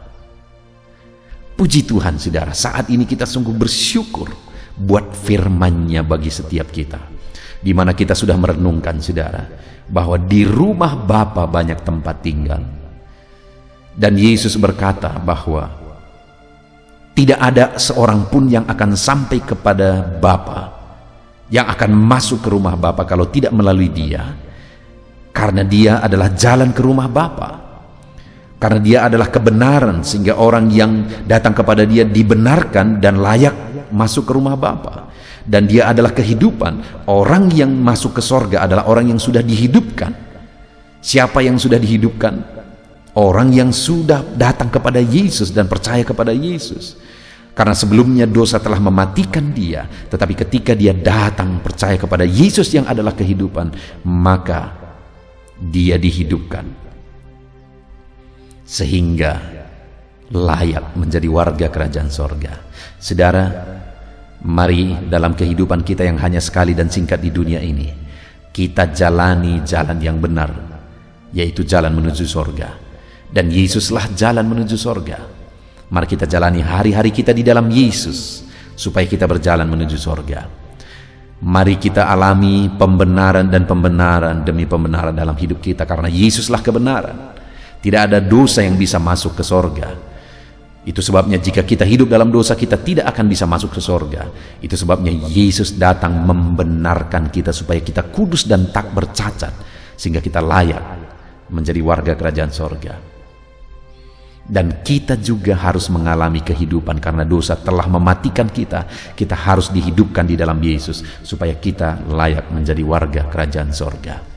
Puji Tuhan, saudara, saat ini kita sungguh bersyukur buat firman-Nya bagi setiap kita, di mana kita sudah merenungkan, saudara, bahwa di rumah Bapa banyak tempat tinggal. Dan Yesus berkata bahwa tidak ada seorang pun yang akan sampai kepada Bapa, yang akan masuk ke rumah Bapa kalau tidak melalui Dia, karena Dia adalah jalan ke rumah Bapa, karena Dia adalah kebenaran, sehingga orang yang datang kepada Dia dibenarkan dan layak masuk ke rumah Bapa. Dan Dia adalah kehidupan. Orang yang masuk ke sorga adalah orang yang sudah dihidupkan. Siapa yang sudah dihidupkan? Orang yang sudah datang kepada Yesus dan percaya kepada Yesus. Karena sebelumnya dosa telah mematikan dia, tetapi ketika dia datang percaya kepada Yesus yang adalah kehidupan, maka dia dihidupkan sehingga layak menjadi warga kerajaan sorga. Saudara, mari dalam kehidupan kita yang hanya sekali dan singkat di dunia ini, kita jalani jalan yang benar, yaitu jalan menuju sorga. Dan Yesuslah jalan menuju sorga. Mari kita jalani hari-hari kita di dalam Yesus, supaya kita berjalan menuju sorga. Mari kita alami pembenaran dan pembenaran demi pembenaran dalam hidup kita, karena Yesuslah kebenaran. Tidak ada dosa yang bisa masuk ke sorga. Itu sebabnya jika kita hidup dalam dosa, kita tidak akan bisa masuk ke sorga. Itu sebabnya Yesus datang membenarkan kita supaya kita kudus dan tak bercacat, sehingga kita layak menjadi warga kerajaan sorga. Dan kita juga harus mengalami kehidupan, karena dosa telah mematikan kita. Kita harus dihidupkan di dalam Yesus supaya kita layak menjadi warga kerajaan sorga.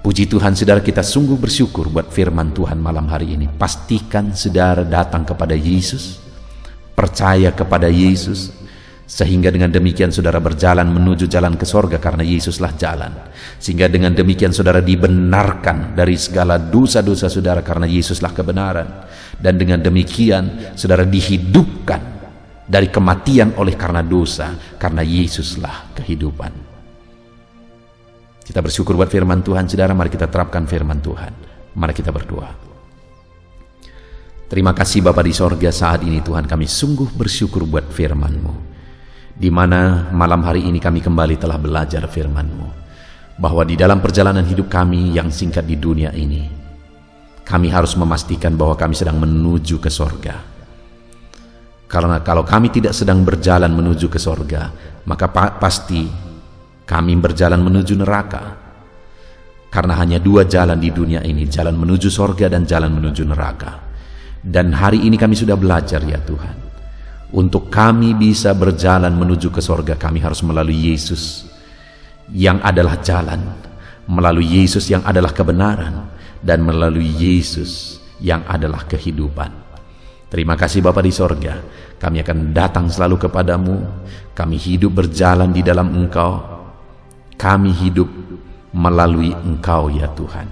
Puji Tuhan, saudara, kita sungguh bersyukur buat firman Tuhan malam hari ini. Pastikan saudara datang kepada Yesus, percaya kepada Yesus, sehingga dengan demikian saudara berjalan menuju jalan ke sorga, karena Yesuslah jalan. Sehingga dengan demikian saudara dibenarkan dari segala dosa-dosa saudara, karena Yesuslah kebenaran. Dan dengan demikian saudara dihidupkan dari kematian oleh karena dosa, karena Yesuslah kehidupan. Kita bersyukur buat firman Tuhan, saudara. Mari kita terapkan firman Tuhan. Mari kita berdoa. Terima kasih Bapa di sorga, saat ini Tuhan kami sungguh bersyukur buat firman-Mu, di mana malam hari ini kami kembali telah belajar firman-Mu, bahwa di dalam perjalanan hidup kami yang singkat di dunia ini, kami harus memastikan bahwa kami sedang menuju ke sorga. Karena kalau kami tidak sedang berjalan menuju ke sorga, maka pasti kami berjalan menuju neraka. Karena hanya dua jalan di dunia ini, jalan menuju sorga dan jalan menuju neraka. Dan hari ini kami sudah belajar, ya Tuhan, untuk kami bisa berjalan menuju ke sorga, kami harus melalui Yesus yang adalah jalan, melalui Yesus yang adalah kebenaran, dan melalui Yesus yang adalah kehidupan. Terima kasih Bapa di sorga. Kami akan datang selalu kepadamu. Kami hidup berjalan di dalam Engkau. Kami hidup melalui Engkau, ya Tuhan,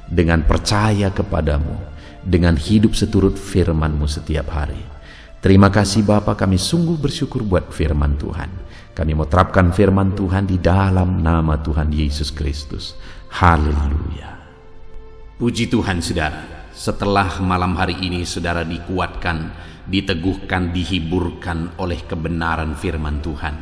dengan percaya kepadamu, dengan hidup seturut firman-Mu setiap hari. Terima kasih Bapa, kami sungguh bersyukur buat firman Tuhan. Kami mau terapkan firman Tuhan di dalam nama Tuhan Yesus Kristus. Haleluya. Puji Tuhan saudara, setelah malam hari ini saudara dikuatkan, diteguhkan, dihiburkan oleh kebenaran firman Tuhan,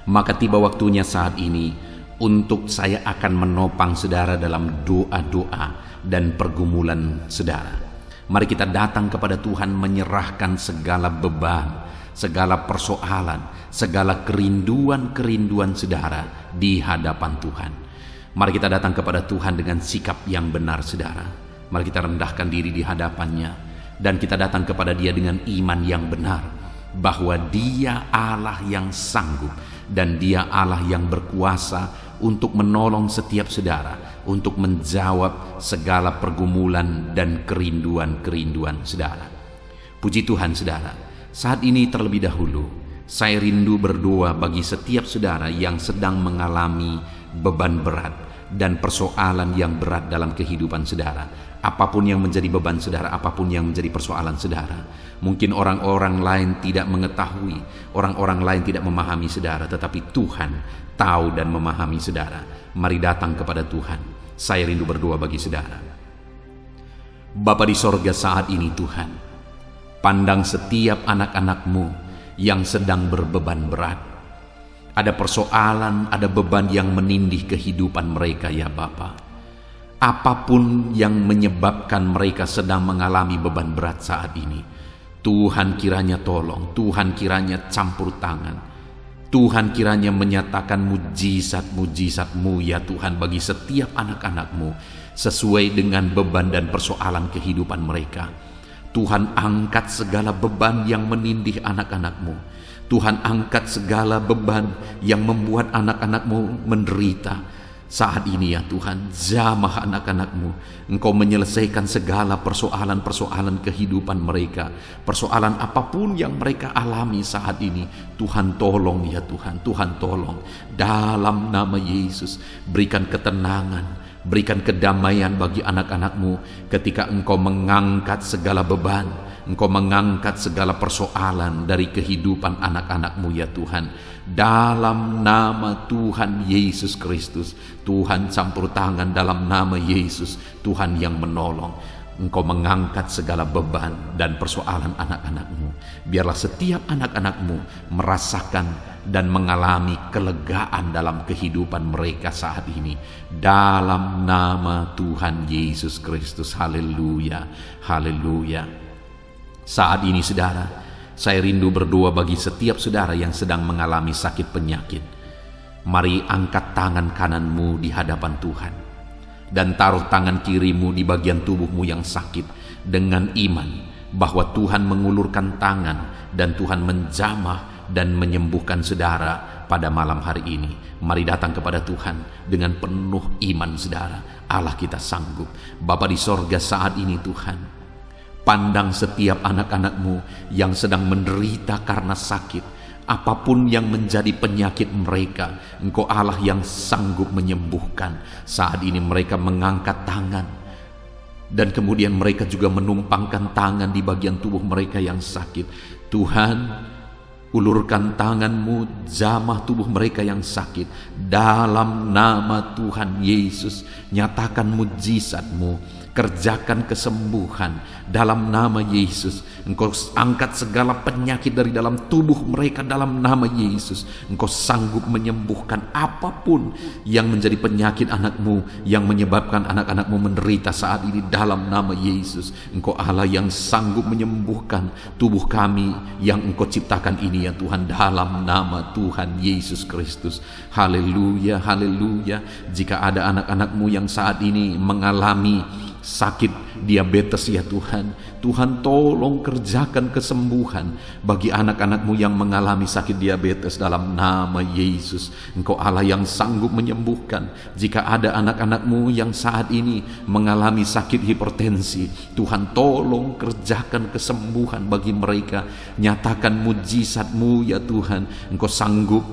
maka tiba waktunya saat ini untuk saya akan menopang saudara dalam doa-doa dan pergumulan saudara. Mari kita datang kepada Tuhan menyerahkan segala beban, segala persoalan, segala kerinduan-kerinduan saudara di hadapan Tuhan. Mari kita datang kepada Tuhan dengan sikap yang benar saudara. Mari kita rendahkan diri di hadapannya dan kita datang kepada Dia dengan iman yang benar, bahwa Dia Allah yang sanggup dan Dia Allah yang berkuasa untuk menolong setiap saudara, untuk menjawab segala pergumulan dan kerinduan-kerinduan saudara. Puji Tuhan saudara, saat ini terlebih dahulu saya rindu berdoa bagi setiap saudara yang sedang mengalami beban berat dan persoalan yang berat dalam kehidupan saudara. Apapun yang menjadi beban saudara, apapun yang menjadi persoalan saudara, mungkin orang-orang lain tidak mengetahui, orang-orang lain tidak memahami saudara, tetapi Tuhan tahu dan memahami saudara. Mari datang kepada Tuhan. Saya rindu berdoa bagi saudara. Bapa di sorga, saat ini Tuhan, pandang setiap anak-anak-Mu yang sedang berbeban berat. Ada persoalan, ada beban yang menindih kehidupan mereka ya Bapa. Apapun yang menyebabkan mereka sedang mengalami beban berat saat ini, Tuhan kiranya tolong, Tuhan kiranya campur tangan, Tuhan kiranya menyatakan mujizat-mujizat-Mu ya Tuhan bagi setiap anak-anak-Mu sesuai dengan beban dan persoalan kehidupan mereka. Tuhan angkat segala beban yang menindih anak-anak-Mu. Tuhan angkat segala beban yang membuat anak-anak-Mu menderita. Saat ini ya Tuhan, jamah anak-anak-Mu. Engkau menyelesaikan segala persoalan-persoalan kehidupan mereka. Persoalan apapun yang mereka alami saat ini, Tuhan tolong ya Tuhan, Tuhan tolong. Dalam nama Yesus, berikan ketenangan, berikan kedamaian bagi anak-anak-Mu ketika Engkau mengangkat segala beban, Engkau mengangkat segala persoalan dari kehidupan anak-anak-Mu ya Tuhan. Dalam nama Tuhan Yesus Kristus, Tuhan campur tangan dalam nama Yesus, Tuhan yang menolong. Engkau mengangkat segala beban dan persoalan anak-anak-Mu. Biarlah setiap anak-anak-Mu merasakan dan mengalami kelegaan dalam kehidupan mereka saat ini. Dalam nama Tuhan Yesus Kristus. Haleluya, haleluya. Saat ini saudara, saya rindu berdoa bagi setiap saudara yang sedang mengalami sakit penyakit. Mari angkat tangan kananmu di hadapan Tuhan dan taruh tangan kirimu di bagian tubuhmu yang sakit dengan iman bahwa Tuhan mengulurkan tangan dan Tuhan menjamah dan menyembuhkan saudara pada malam hari ini. Mari datang kepada Tuhan dengan penuh iman saudara. Allah kita sanggup. Bapa di sorga, saat ini Tuhan, pandang setiap anak-anak-Mu yang sedang menderita karena sakit. Apapun yang menjadi penyakit mereka, Engkau Allah yang sanggup menyembuhkan. Saat ini mereka mengangkat tangan dan kemudian mereka juga menumpangkan tangan di bagian tubuh mereka yang sakit. Tuhan, ulurkan tangan-Mu, jamah tubuh mereka yang sakit. Dalam nama Tuhan Yesus, nyatakan mujizat-Mu, kerjakan kesembuhan dalam nama Yesus. Engkau angkat segala penyakit dari dalam tubuh mereka dalam nama Yesus. Engkau sanggup menyembuhkan apapun yang menjadi penyakit anak-Mu, yang menyebabkan anak-anak-Mu menderita saat ini dalam nama Yesus. Engkau Allah yang sanggup menyembuhkan tubuh kami yang Engkau ciptakan ini ya Tuhan, dalam nama Tuhan Yesus Kristus. Haleluya, haleluya. Jika ada anak-anak-Mu yang saat ini mengalami sakit diabetes ya Tuhan, Tuhan tolong kerjakan kesembuhan bagi anak-anak-Mu yang mengalami sakit diabetes dalam nama Yesus. Engkau Allah yang sanggup menyembuhkan. Jika ada anak-anak-Mu yang saat ini mengalami sakit hipertensi, Tuhan tolong kerjakan kesembuhan bagi mereka. Nyatakan mujizat-Mu ya Tuhan. Engkau sanggup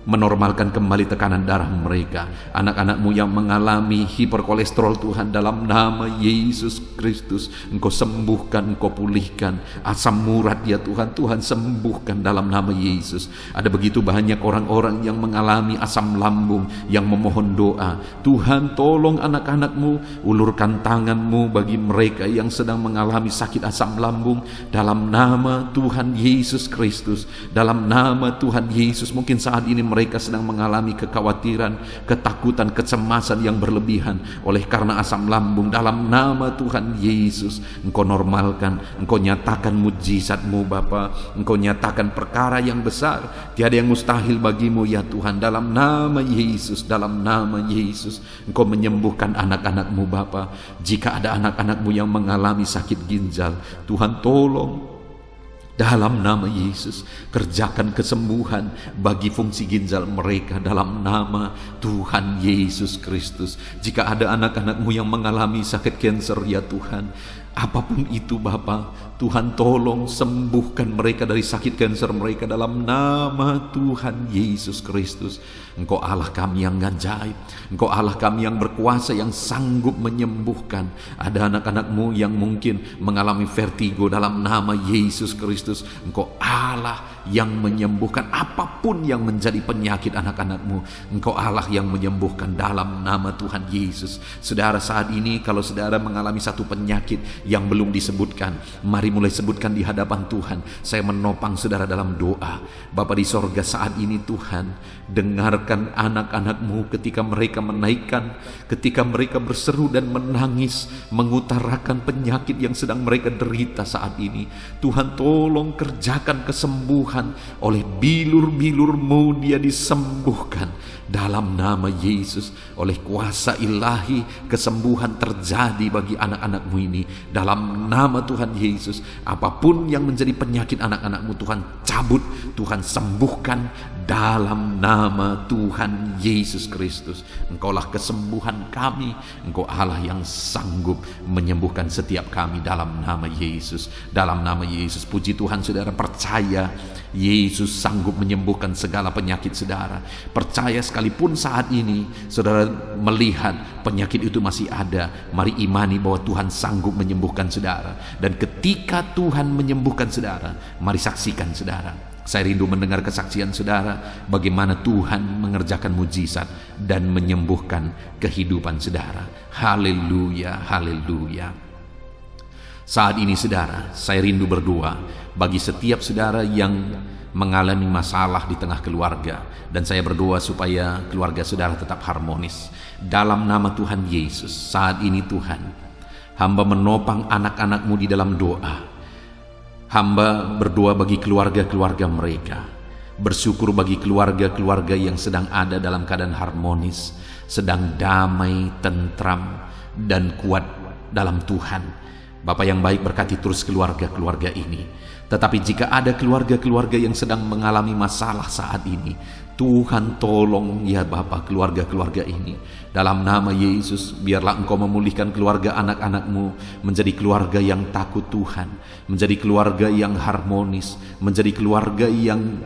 menormalkan kembali tekanan darah mereka. Anak-anak-Mu yang mengalami hiperkolesterol Tuhan, dalam nama Yesus Kristus Engkau sembuhkan, Engkau pulihkan. Asam urat ya Tuhan, Tuhan sembuhkan dalam nama Yesus. Ada begitu banyak orang-orang yang mengalami asam lambung yang memohon doa. Tuhan tolong anak-anak-Mu, ulurkan tangan-Mu bagi mereka yang sedang mengalami sakit asam lambung dalam nama Tuhan Yesus Kristus. Dalam nama Tuhan Yesus, mungkin saat ini mereka sedang mengalami kekhawatiran, ketakutan, kecemasan yang berlebihan oleh karena asam lambung. Dalam nama Tuhan Yesus, Engkau normalkan, Engkau nyatakan mujizat-Mu Bapa, Engkau nyatakan perkara yang besar, tiada yang mustahil bagi-Mu ya Tuhan. Dalam nama Yesus, dalam nama Yesus, Engkau menyembuhkan anak-anak-Mu Bapa. Jika ada anak-anak-Mu yang mengalami sakit ginjal, Tuhan tolong, dalam nama Yesus, kerjakan kesembuhan bagi fungsi ginjal mereka dalam nama Tuhan Yesus Kristus. Jika ada anak-anak-Mu yang mengalami sakit kanker ya Tuhan, apapun itu Bapa, Tuhan tolong sembuhkan mereka dari sakit kanker mereka dalam nama Tuhan Yesus Kristus. Engkau Allah kami yang ajaib, Engkau Allah kami yang berkuasa, yang sanggup menyembuhkan. Ada anak-anak-Mu yang mungkin mengalami vertigo, dalam nama Yesus Kristus, Engkau Allah yang menyembuhkan. Apapun yang menjadi penyakit anak-anak-Mu, Engkau Allah yang menyembuhkan dalam nama Tuhan Yesus. Saudara, saat ini kalau saudara mengalami satu penyakit yang belum disebutkan, mari mulai sebutkan di hadapan Tuhan. Saya menopang saudara dalam doa. Bapa di sorga, saat ini Tuhan, dengarkan anak-anak-Mu ketika mereka menaikkan, ketika mereka berseru dan menangis, mengutarakan penyakit yang sedang mereka derita saat ini. Tuhan tolong kerjakan kesembuhan. Oleh bilur-bilur-Mu dia disembuhkan dalam nama Yesus. Oleh kuasa ilahi, kesembuhan terjadi bagi anak-anak-Mu ini dalam nama Tuhan Yesus. Apapun yang menjadi penyakit anak-anak-Mu, Tuhan cabut, Tuhan sembuhkan dalam nama Tuhan Yesus Kristus. Engkaulah kesembuhan kami, Engkau Allah yang sanggup menyembuhkan setiap kami dalam nama Yesus. Dalam nama Yesus, puji Tuhan, saudara percaya Yesus sanggup menyembuhkan segala penyakit saudara. Percaya sekalipun saat ini saudara melihat penyakit itu masih ada, mari imani bahwa Tuhan sanggup menyembuhkan saudara. Dan ketika Tuhan menyembuhkan saudara, mari saksikan saudara. Saya rindu mendengar kesaksian saudara bagaimana Tuhan mengerjakan mujizat dan menyembuhkan kehidupan saudara. Haleluya, haleluya. Saat ini saudara, saya rindu berdoa bagi setiap saudara yang mengalami masalah di tengah keluarga, dan saya berdoa supaya keluarga saudara tetap harmonis. Dalam nama Tuhan Yesus, saat ini Tuhan, hamba menopang anak-anak-Mu di dalam doa. Hamba berdoa bagi keluarga-keluarga mereka, bersyukur bagi keluarga-keluarga yang sedang ada dalam keadaan harmonis, sedang damai, tentram, dan kuat dalam Tuhan. Bapa yang baik, berkati terus keluarga-keluarga ini. Tetapi jika ada keluarga-keluarga yang sedang mengalami masalah saat ini, Tuhan tolong ya Bapa keluarga-keluarga ini. Dalam nama Yesus, biarlah Engkau memulihkan keluarga anak-anak-Mu menjadi keluarga yang takut Tuhan, menjadi keluarga yang harmonis, menjadi keluarga yang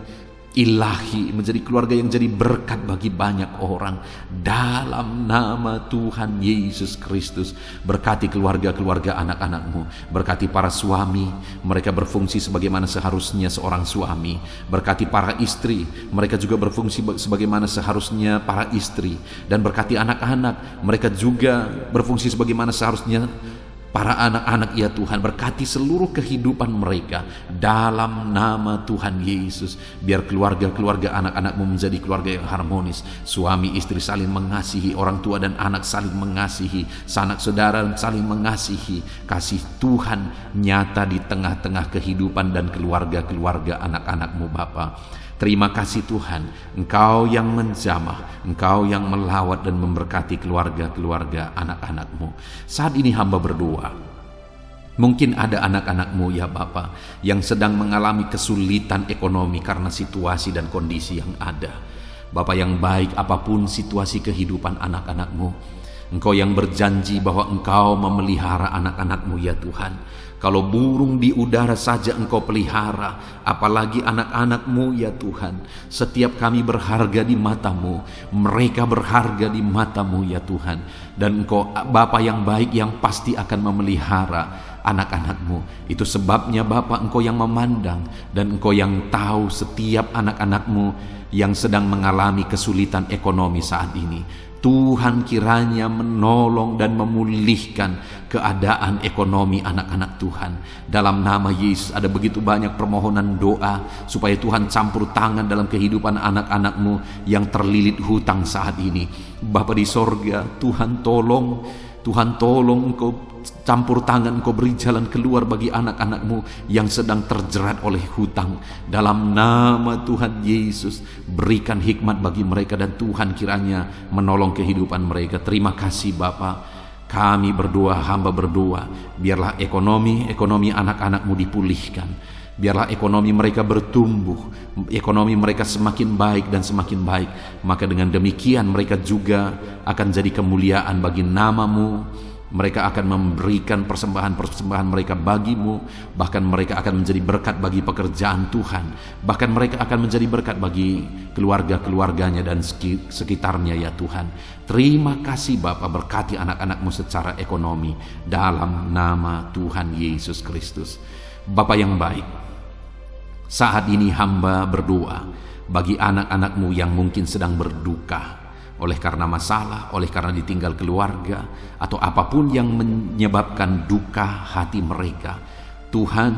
ilahi, menjadi keluarga yang jadi berkat bagi banyak orang. Dalam nama Tuhan Yesus Kristus, berkati keluarga-keluarga anak-anak-Mu, berkati para suami, mereka berfungsi sebagaimana seharusnya seorang suami, berkati para istri, mereka juga berfungsi sebagaimana seharusnya para istri, dan berkati anak-anak, mereka juga berfungsi sebagaimana seharusnya para anak-anak ya Tuhan. Berkati seluruh kehidupan mereka dalam nama Tuhan Yesus. Biar keluarga-keluarga anak-anak-Mu menjadi keluarga yang harmonis. Suami istri saling mengasihi, orang tua dan anak saling mengasihi, sanak saudara saling mengasihi. Kasih Tuhan nyata di tengah-tengah kehidupan dan keluarga-keluarga anak-anak-Mu Bapa. Terima kasih Tuhan, Engkau yang menjamah, Engkau yang melawat dan memberkati keluarga-keluarga anak-anak-Mu. Saat ini hamba berdoa, mungkin ada anak-anak-Mu ya Bapa yang sedang mengalami kesulitan ekonomi karena situasi dan kondisi yang ada. Bapa yang baik, apapun situasi kehidupan anak-anak-Mu, Engkau yang berjanji bahwa Engkau memelihara anak-anak-Mu ya Tuhan. Kalau burung di udara saja Engkau pelihara, apalagi anak-anak-Mu ya Tuhan. Setiap kami berharga di mata-Mu, mereka berharga di mata-Mu ya Tuhan. Dan Engkau Bapa yang baik yang pasti akan memelihara anak-anak-Mu. Itu sebabnya Bapa, Engkau yang memandang dan Engkau yang tahu setiap anak-anak-Mu yang sedang mengalami kesulitan ekonomi saat ini. Tuhan kiranya menolong dan memulihkan keadaan ekonomi anak-anak Tuhan. Dalam nama Yesus, ada begitu banyak permohonan doa supaya Tuhan campur tangan dalam kehidupan anak-anak-Mu yang terlilit hutang saat ini. Bapa di sorga, Tuhan tolong Engkau campur tangan, Engkau beri jalan keluar bagi anak-anak-Mu yang sedang terjerat oleh hutang. Dalam nama Tuhan Yesus, berikan hikmat bagi mereka dan Tuhan kiranya menolong kehidupan mereka. Terima kasih Bapa. Kami berdoa, hamba berdoa, biarlah ekonomi anak-anak-Mu dipulihkan. Biarlah ekonomi mereka bertumbuh, ekonomi mereka semakin baik dan semakin baik. Maka dengan demikian mereka juga akan jadi kemuliaan bagi nama-Mu. Mereka akan memberikan persembahan-persembahan mereka bagi-Mu. Bahkan mereka akan menjadi berkat bagi pekerjaan Tuhan. Bahkan mereka akan menjadi berkat bagi keluarga-keluarganya dan sekitarnya ya Tuhan. Terima kasih Bapa, berkati anak-anak-Mu secara ekonomi dalam nama Tuhan Yesus Kristus. Bapa yang baik, saat ini hamba berdoa bagi anak-anak-Mu yang mungkin sedang berduka oleh karena masalah, oleh karena ditinggal keluarga, atau apapun yang menyebabkan duka hati mereka. Tuhan,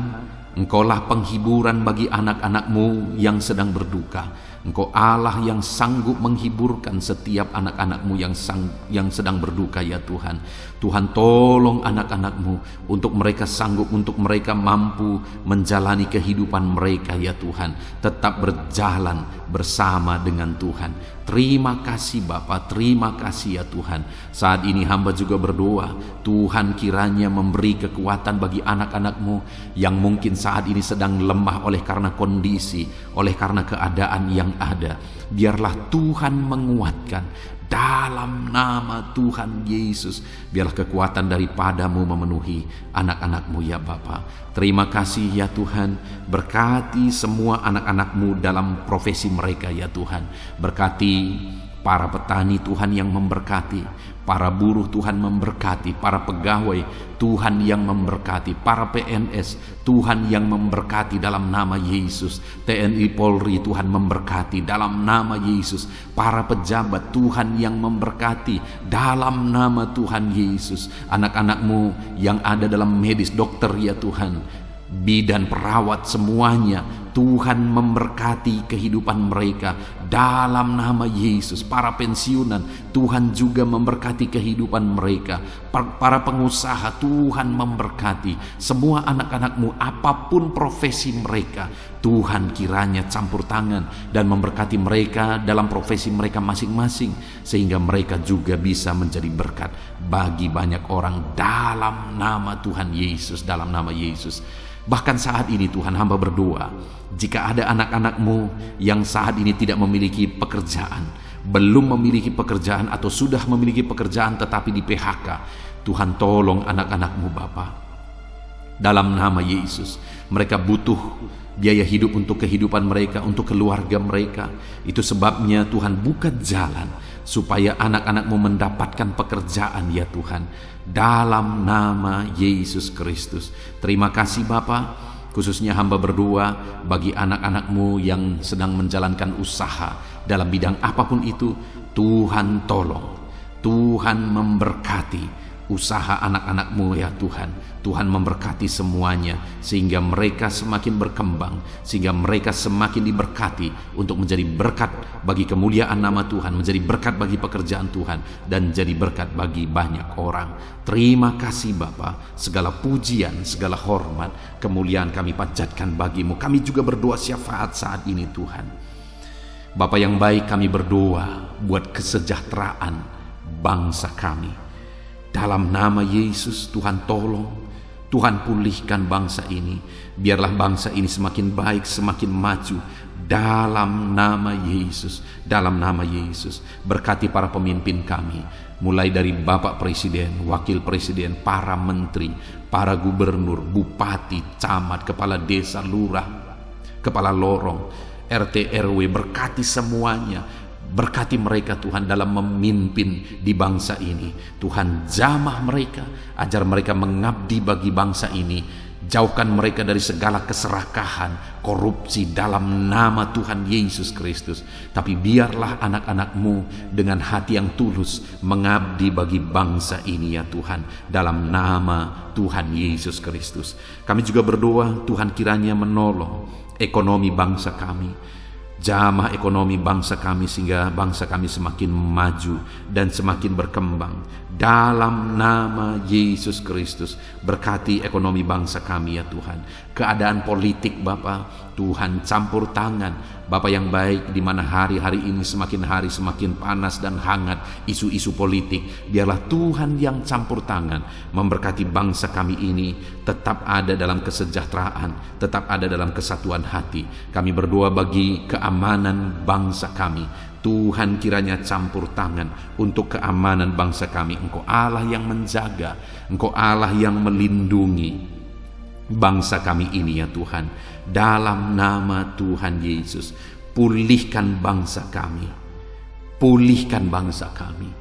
Engkaulah penghiburan bagi anak-anak-Mu yang sedang berduka. Engkau Allah yang sanggup menghiburkan setiap anak-anak-Mu yang sedang berduka ya Tuhan. Tuhan tolong anak-anak-Mu untuk mereka sanggup, untuk mereka mampu menjalani kehidupan mereka ya Tuhan. Tetap berjalan bersama dengan Tuhan. Terima kasih Bapa, terima kasih ya Tuhan. Saat ini hamba juga berdoa, Tuhan kiranya memberi kekuatan bagi anak-anak-Mu yang mungkin saat ini sedang lemah oleh karena kondisi, oleh karena keadaan yang ada. Biarlah Tuhan menguatkan dalam nama Tuhan Yesus. Biarlah kekuatan daripada-Mu memenuhi anak-anak-Mu ya Bapa. Terima kasih ya Tuhan. Berkati semua anak-anak-Mu dalam profesi mereka ya Tuhan. Berkati para petani Tuhan yang memberkati, para buruh Tuhan memberkati, para pegawai Tuhan yang memberkati, para PNS Tuhan yang memberkati dalam nama Yesus. TNI Polri Tuhan memberkati dalam nama Yesus. Para pejabat Tuhan yang memberkati dalam nama Tuhan Yesus. Anak-anak-Mu yang ada dalam medis, dokter ya Tuhan, bidan, perawat, semuanya Tuhan memberkati kehidupan mereka dalam nama Yesus. Para pensiunan Tuhan juga memberkati kehidupan mereka. Para pengusaha Tuhan memberkati. Semua anak-anak-Mu apapun profesi mereka, Tuhan kiranya campur tangan dan memberkati mereka dalam profesi mereka masing-masing, sehingga mereka juga bisa menjadi berkat bagi banyak orang dalam nama Tuhan Yesus, dalam nama Yesus. Bahkan saat ini Tuhan, hamba berdoa, jika ada anak-anak-Mu yang saat ini tidak memiliki pekerjaan, belum memiliki pekerjaan, atau sudah memiliki pekerjaan tetapi di PHK, Tuhan tolong anak-anak-Mu Bapa. Dalam nama Yesus, mereka butuh biaya hidup untuk kehidupan mereka, untuk keluarga mereka. Itu sebabnya Tuhan buka jalan supaya anak-anak-Mu mendapatkan pekerjaan ya Tuhan, dalam nama Yesus Kristus. Terima kasih Bapa. Khususnya hamba berdoa bagi anak-anak-Mu yang sedang menjalankan usaha dalam bidang apapun itu. Tuhan tolong, Tuhan memberkati usaha anak-anak-Mu ya Tuhan. Tuhan memberkati semuanya sehingga mereka semakin berkembang, sehingga mereka semakin diberkati untuk menjadi berkat bagi kemuliaan nama Tuhan, menjadi berkat bagi pekerjaan Tuhan, dan jadi berkat bagi banyak orang. Terima kasih Bapa. Segala pujian, segala hormat, kemuliaan kami panjatkan bagi-Mu. Kami juga berdoa syafaat saat ini Tuhan. Bapa yang baik, kami berdoa buat kesejahteraan bangsa kami. Dalam nama Yesus Tuhan tolong Tuhan, pulihkan bangsa ini. Biarlah bangsa ini semakin baik, semakin maju. Dalam nama Yesus, dalam nama Yesus. Berkati para pemimpin kami, mulai dari Bapak Presiden, Wakil Presiden, para menteri, para gubernur, bupati, camat, kepala desa, lurah, kepala lorong, RT RW. Berkati semuanya. Berkati mereka Tuhan dalam memimpin di bangsa ini. Tuhan, jamah mereka, ajar mereka mengabdi bagi bangsa ini. Jauhkan mereka dari segala keserakahan, korupsi dalam nama Tuhan Yesus Kristus. Tapi biarlah anak-anak-Mu dengan hati yang tulus mengabdi bagi bangsa ini ya Tuhan, dalam nama Tuhan Yesus Kristus. Kami juga berdoa Tuhan kiranya menolong ekonomi bangsa kami. Jamah ekonomi bangsa kami sehingga bangsa kami semakin maju dan semakin berkembang. Dalam nama Yesus Kristus, berkati ekonomi bangsa kami ya Tuhan. Keadaan politik Bapa, Tuhan campur tangan. Bapa yang baik, di mana hari-hari ini semakin hari semakin panas dan hangat isu-isu politik. Biarlah Tuhan yang campur tangan memberkati bangsa kami ini tetap ada dalam kesejahteraan, tetap ada dalam kesatuan hati. Kami berdoa bagi keamanan bangsa kami. Tuhan kiranya campur tangan untuk keamanan bangsa kami. Engkau Allah yang menjaga, Engkau Allah yang melindungi bangsa kami ini ya Tuhan. Dalam nama Tuhan Yesus, pulihkan bangsa kami, pulihkan bangsa kami.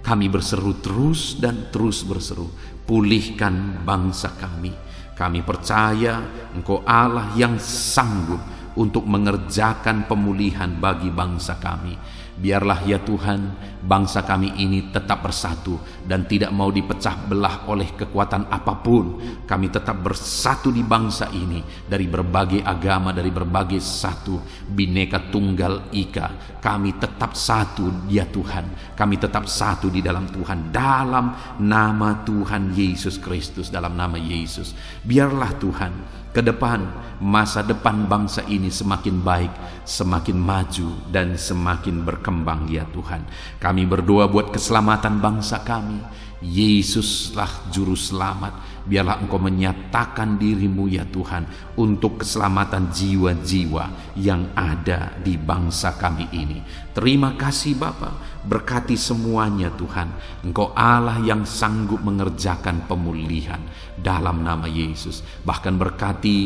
Kami berseru terus dan terus berseru, pulihkan bangsa kami. Kami percaya Engkau Allah yang sanggup untuk mengerjakan pemulihan bagi bangsa kami. Biarlah ya Tuhan, bangsa kami ini tetap bersatu dan tidak mau dipecah belah oleh kekuatan apapun. Kami tetap bersatu di bangsa ini, dari berbagai agama, dari berbagai satu, Bhinneka Tunggal Ika. Kami tetap satu ya Tuhan, kami tetap satu di dalam Tuhan, dalam nama Tuhan Yesus Kristus, dalam nama Yesus. Biarlah Tuhan, ke depan, masa depan bangsa ini semakin baik, semakin maju dan semakin berkembang ya Tuhan. Kami berdoa buat keselamatan bangsa kami. Yesuslah juru selamat. Biarlah Engkau menyatakan diri-Mu ya Tuhan untuk keselamatan jiwa-jiwa yang ada di bangsa kami ini. Terima kasih Bapa, berkati semuanya Tuhan. Engkau Allah yang sanggup mengerjakan pemulihan dalam nama Yesus. Bahkan berkati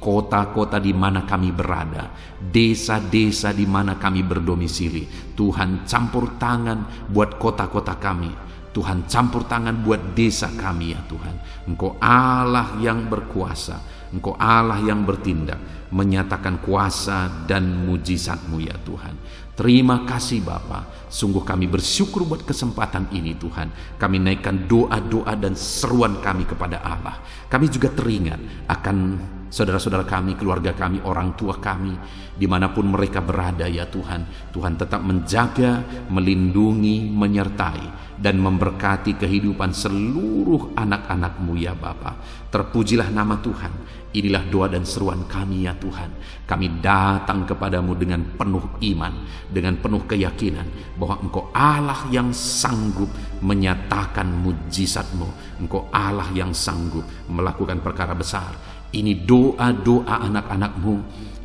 kota-kota di mana kami berada, desa-desa di mana kami berdomisili. Tuhan, campur tangan buat kota-kota kami. Tuhan, campur tangan buat desa kami ya Tuhan. Engkau Allah yang berkuasa, Engkau Allah yang bertindak, menyatakan kuasa dan mujizat-Mu ya Tuhan. Terima kasih Bapa. Sungguh kami bersyukur buat kesempatan ini Tuhan. Kami naikkan doa-doa dan seruan kami kepada Allah. Kami juga teringat akan saudara-saudara kami, keluarga kami, orang tua kami, dimanapun mereka berada ya Tuhan. Tuhan tetap menjaga, melindungi, menyertai, dan memberkati kehidupan seluruh anak-anak-Mu ya Bapa. Terpujilah nama Tuhan. Inilah doa dan seruan kami ya Tuhan. Kami datang kepadamu dengan penuh iman, dengan penuh keyakinan bahwa Engkau Allah yang sanggup menyatakan mujizat-Mu. Engkau Allah yang sanggup melakukan perkara besar. Ini doa-doa anak-anak-Mu,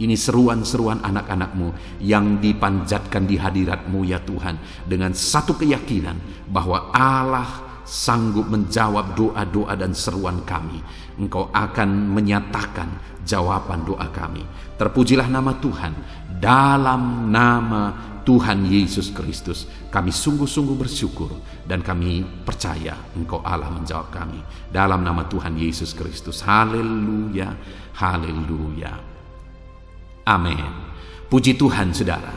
ini seruan-seruan anak-anak-Mu yang dipanjatkan di hadirat-Mu ya Tuhan, dengan satu keyakinan bahwa Allah sanggup menjawab doa-doa dan seruan kami. Engkau akan menyatakan jawaban doa kami. Terpujilah nama Tuhan. Dalam nama Tuhan Yesus Kristus, kami sungguh-sungguh bersyukur dan kami percaya Engkau Allah menjawab kami. Dalam nama Tuhan Yesus Kristus. Haleluya, haleluya. Amin. Puji Tuhan saudara.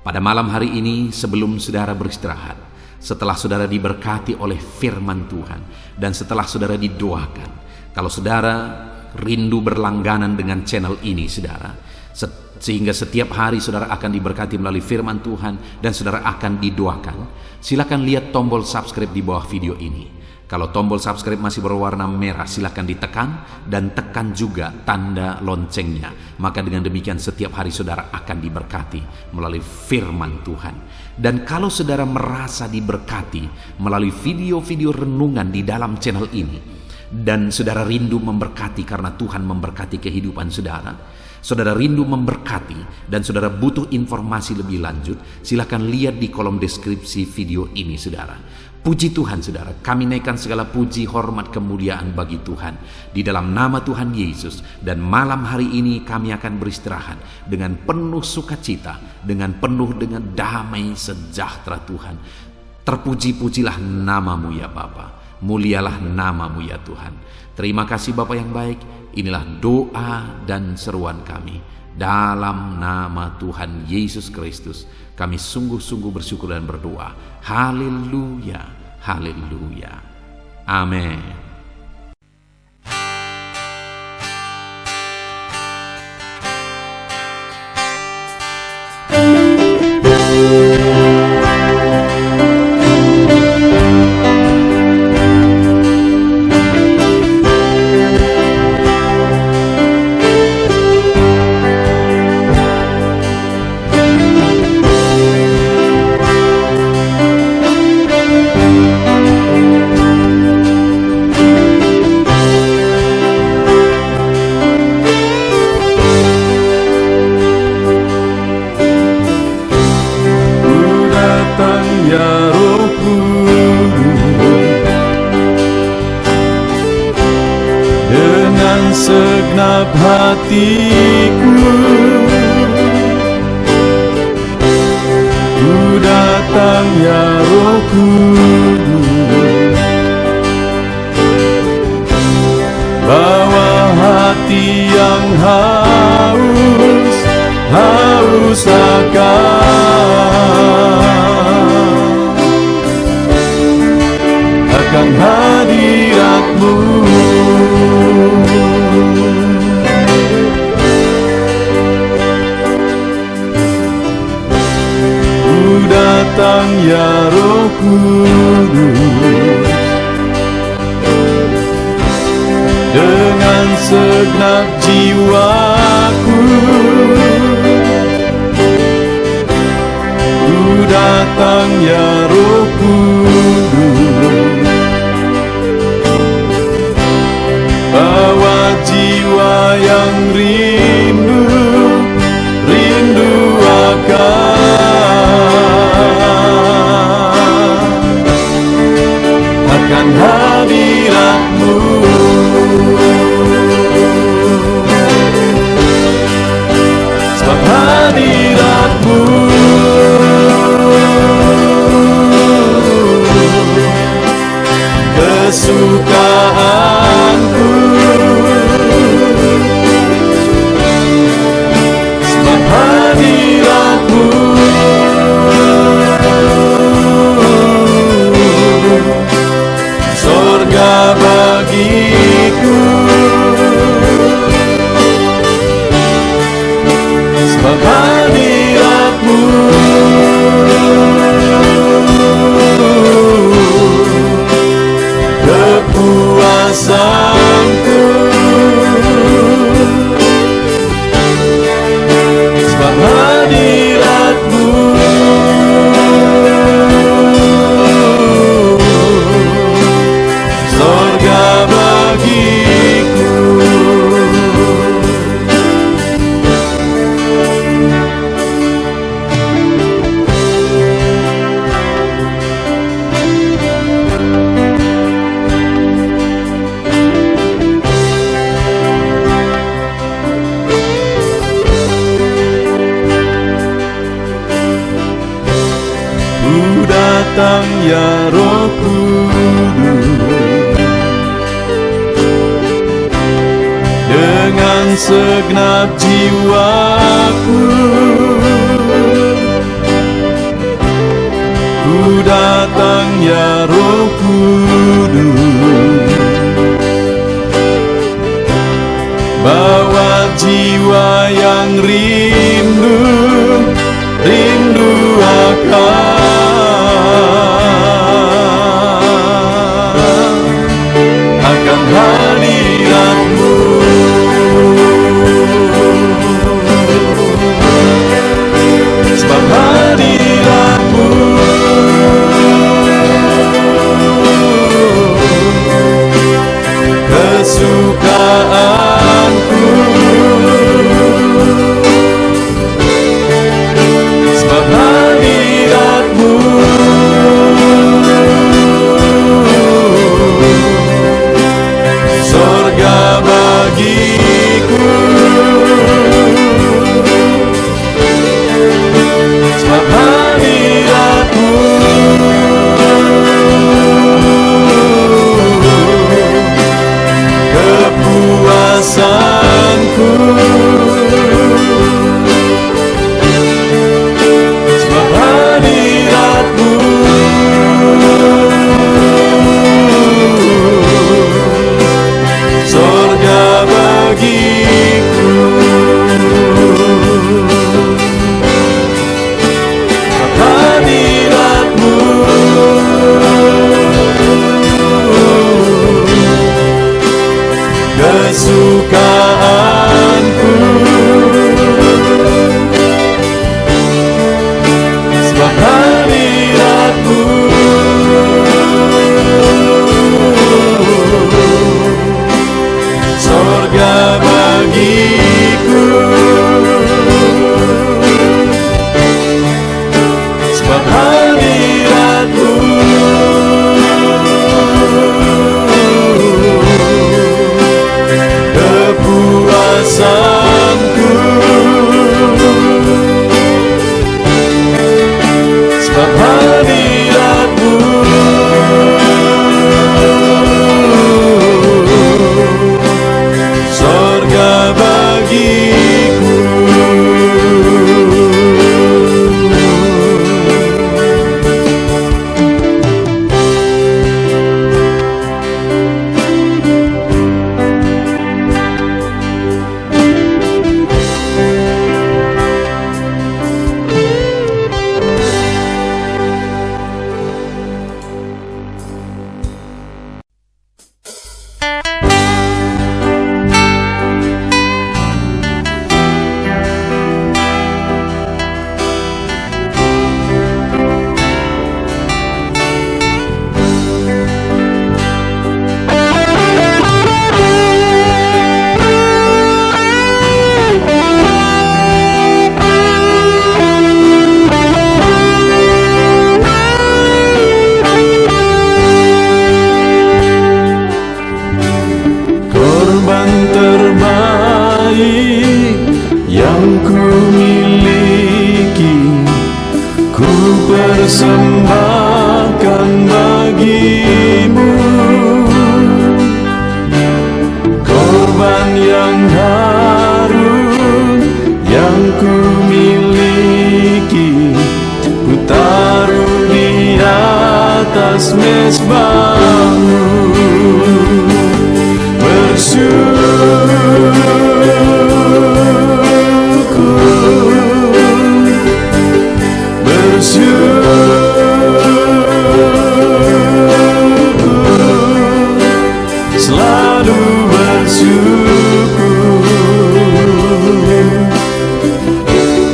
Pada malam hari ini sebelum saudara beristirahat, setelah saudara diberkati oleh firman Tuhan, dan setelah saudara didoakan, kalau saudara rindu berlangganan dengan channel ini saudara, sehingga setiap hari saudara akan diberkati melalui firman Tuhan dan saudara akan didoakan, silakan lihat tombol subscribe di bawah video ini. Kalau tombol subscribe masih berwarna merah, silakan ditekan dan tekan juga tanda loncengnya. Maka dengan demikian setiap hari saudara akan diberkati melalui firman Tuhan. Dan kalau saudara merasa diberkati melalui video-video renungan di dalam channel ini, Dan saudara rindu memberkati karena Tuhan memberkati kehidupan saudara. Saudara rindu memberkati dan saudara butuh informasi lebih lanjut, silakan lihat di kolom deskripsi video ini saudara. Puji Tuhan saudara, kami naikkan segala puji, hormat, kemuliaan bagi Tuhan di dalam nama Tuhan Yesus. Dan malam hari ini kami akan beristirahat dengan penuh sukacita, dengan penuh dengan damai sejahtera Tuhan. Terpuji-pujilah namamu ya Bapa, mulialah namamu ya Tuhan. Terima kasih Bapa yang baik. Inilah doa dan seruan kami dalam nama Tuhan Yesus Kristus. Kami sungguh-sungguh bersyukur dan berdoa. Haleluya, haleluya. Amin. Segenap hatiku ku datang ya Roh Kudus, bawa hati yang haus akan hadirat-Mu. Datang ya Roh Kudus, dengan segenap jiwaku ku datang ya Roh Kudus, bawa jiwa yang rindu akan hadirat-Mu. Sebab hadirat-Mu kesukaanku. Sebab hadirat-Mu surga bagiku. Sebab hadirat-Mu kepuasanku. Sebab hadirat-Mu surga bagiku. Ku datang ya Roh Kudus, dengan segenap jiwaku ku datang ya Roh Kudus, bawa jiwa yang rindu akan hadirat-Mu. Sebab hadirat-Mu kesukaanku. Sebab hadirat-Mu sorga bagiku. Sebab hadirat-Mu kepuasanku. Sebab hadirat-Mu sorga bagiku. Korban terbaik yang ku miliki, ku persembahkan bagi-Mu. Korban yang harum yang ku miliki, ku taruh di atas mezbah-Mu. Selalu bersyukur,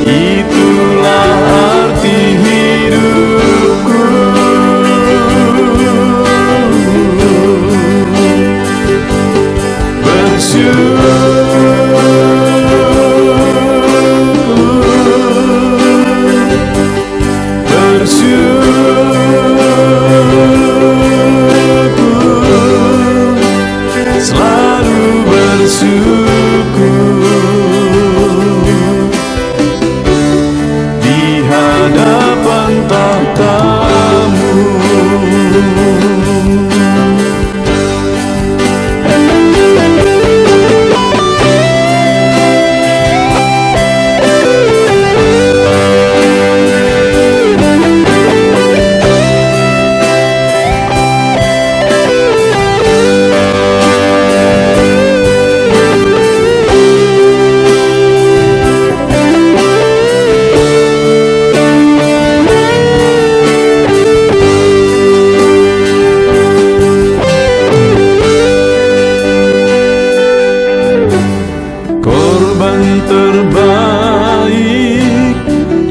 itulah arti hidupku. Selalu bersyukur di hadapan tahta-Mu. Korban terbaik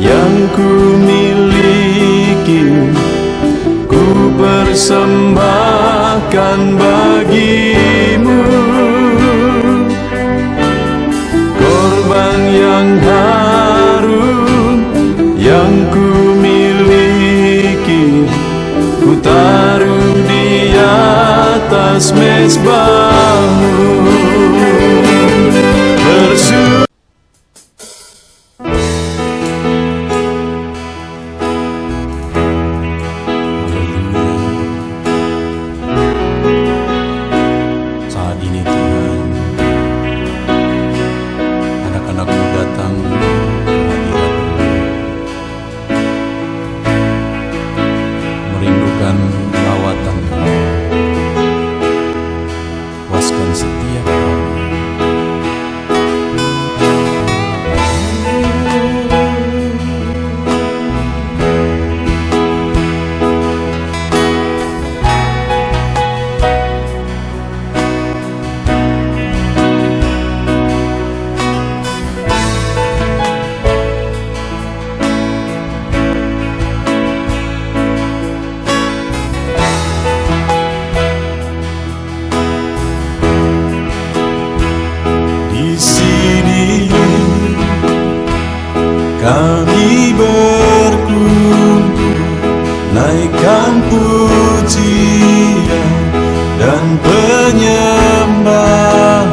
yang ku miliki, ku persembahkan bagi-Mu. Korban yang harum yang ku miliki, ku taruh di atas mezbah-Mu. Saat ini Tuhan, anak-anak-Mu datang ke hadirat-Mu, merindukan lawatan-Mu. naikkan pujian dan penyembahan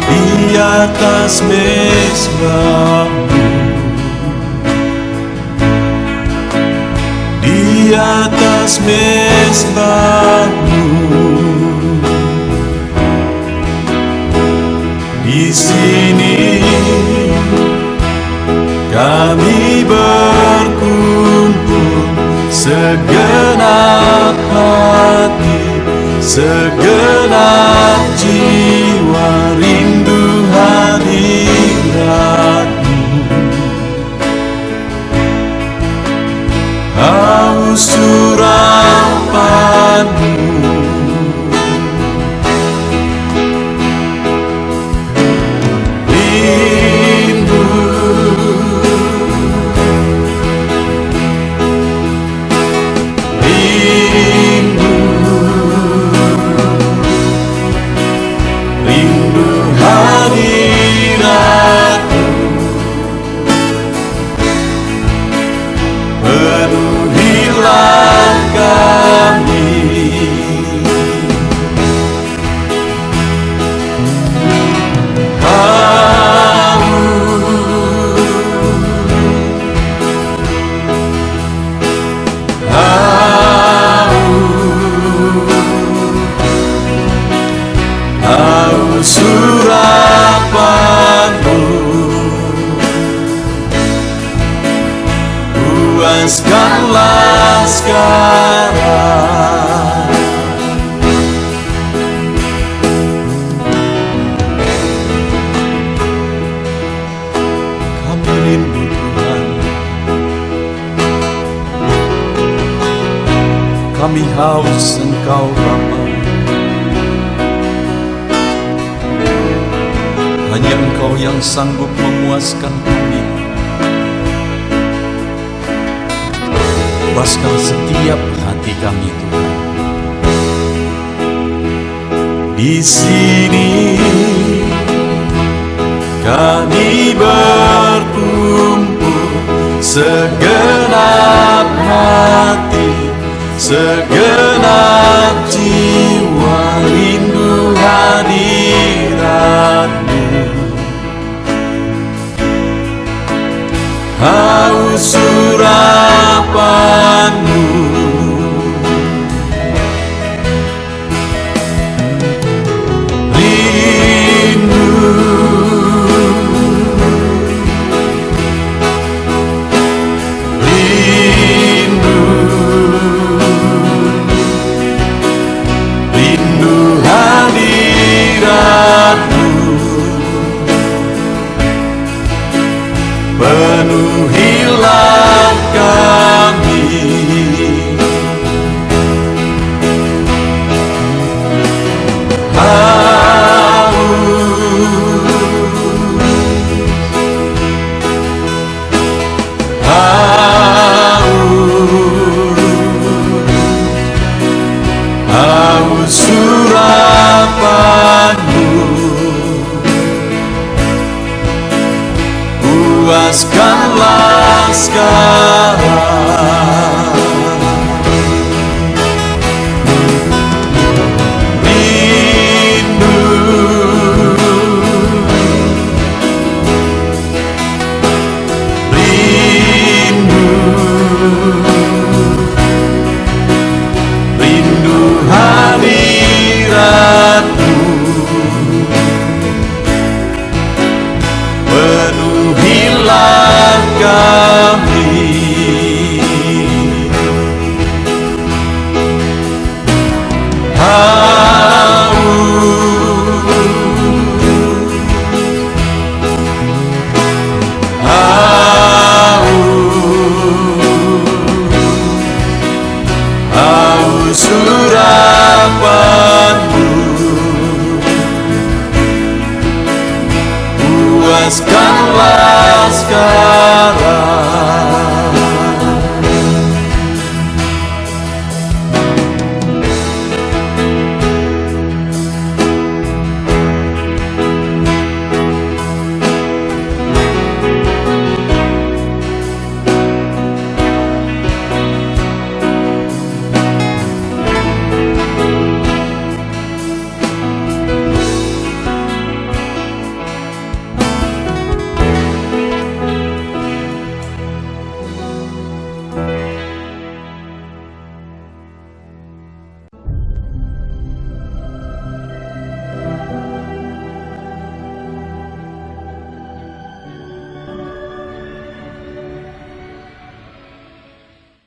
di atas mezbah-Mu, di atas mezbah-Mu. Di sini kami berkumpul, segenap hati, segenap jiwa, rindu hadirat-Mu, haus surapan-Mu. Surapan-Mu, puaskanlah sekarang. Kami rindu Tuhan, kami haus Engkau Bapa. Hanya Engkau yang sanggup memuaskan kami. Puaskan setiap hati kami, Tuhan. Di sini kami berkumpul, segenap hati, segenap jiwa, rindu hadirat-Mu, haus surapan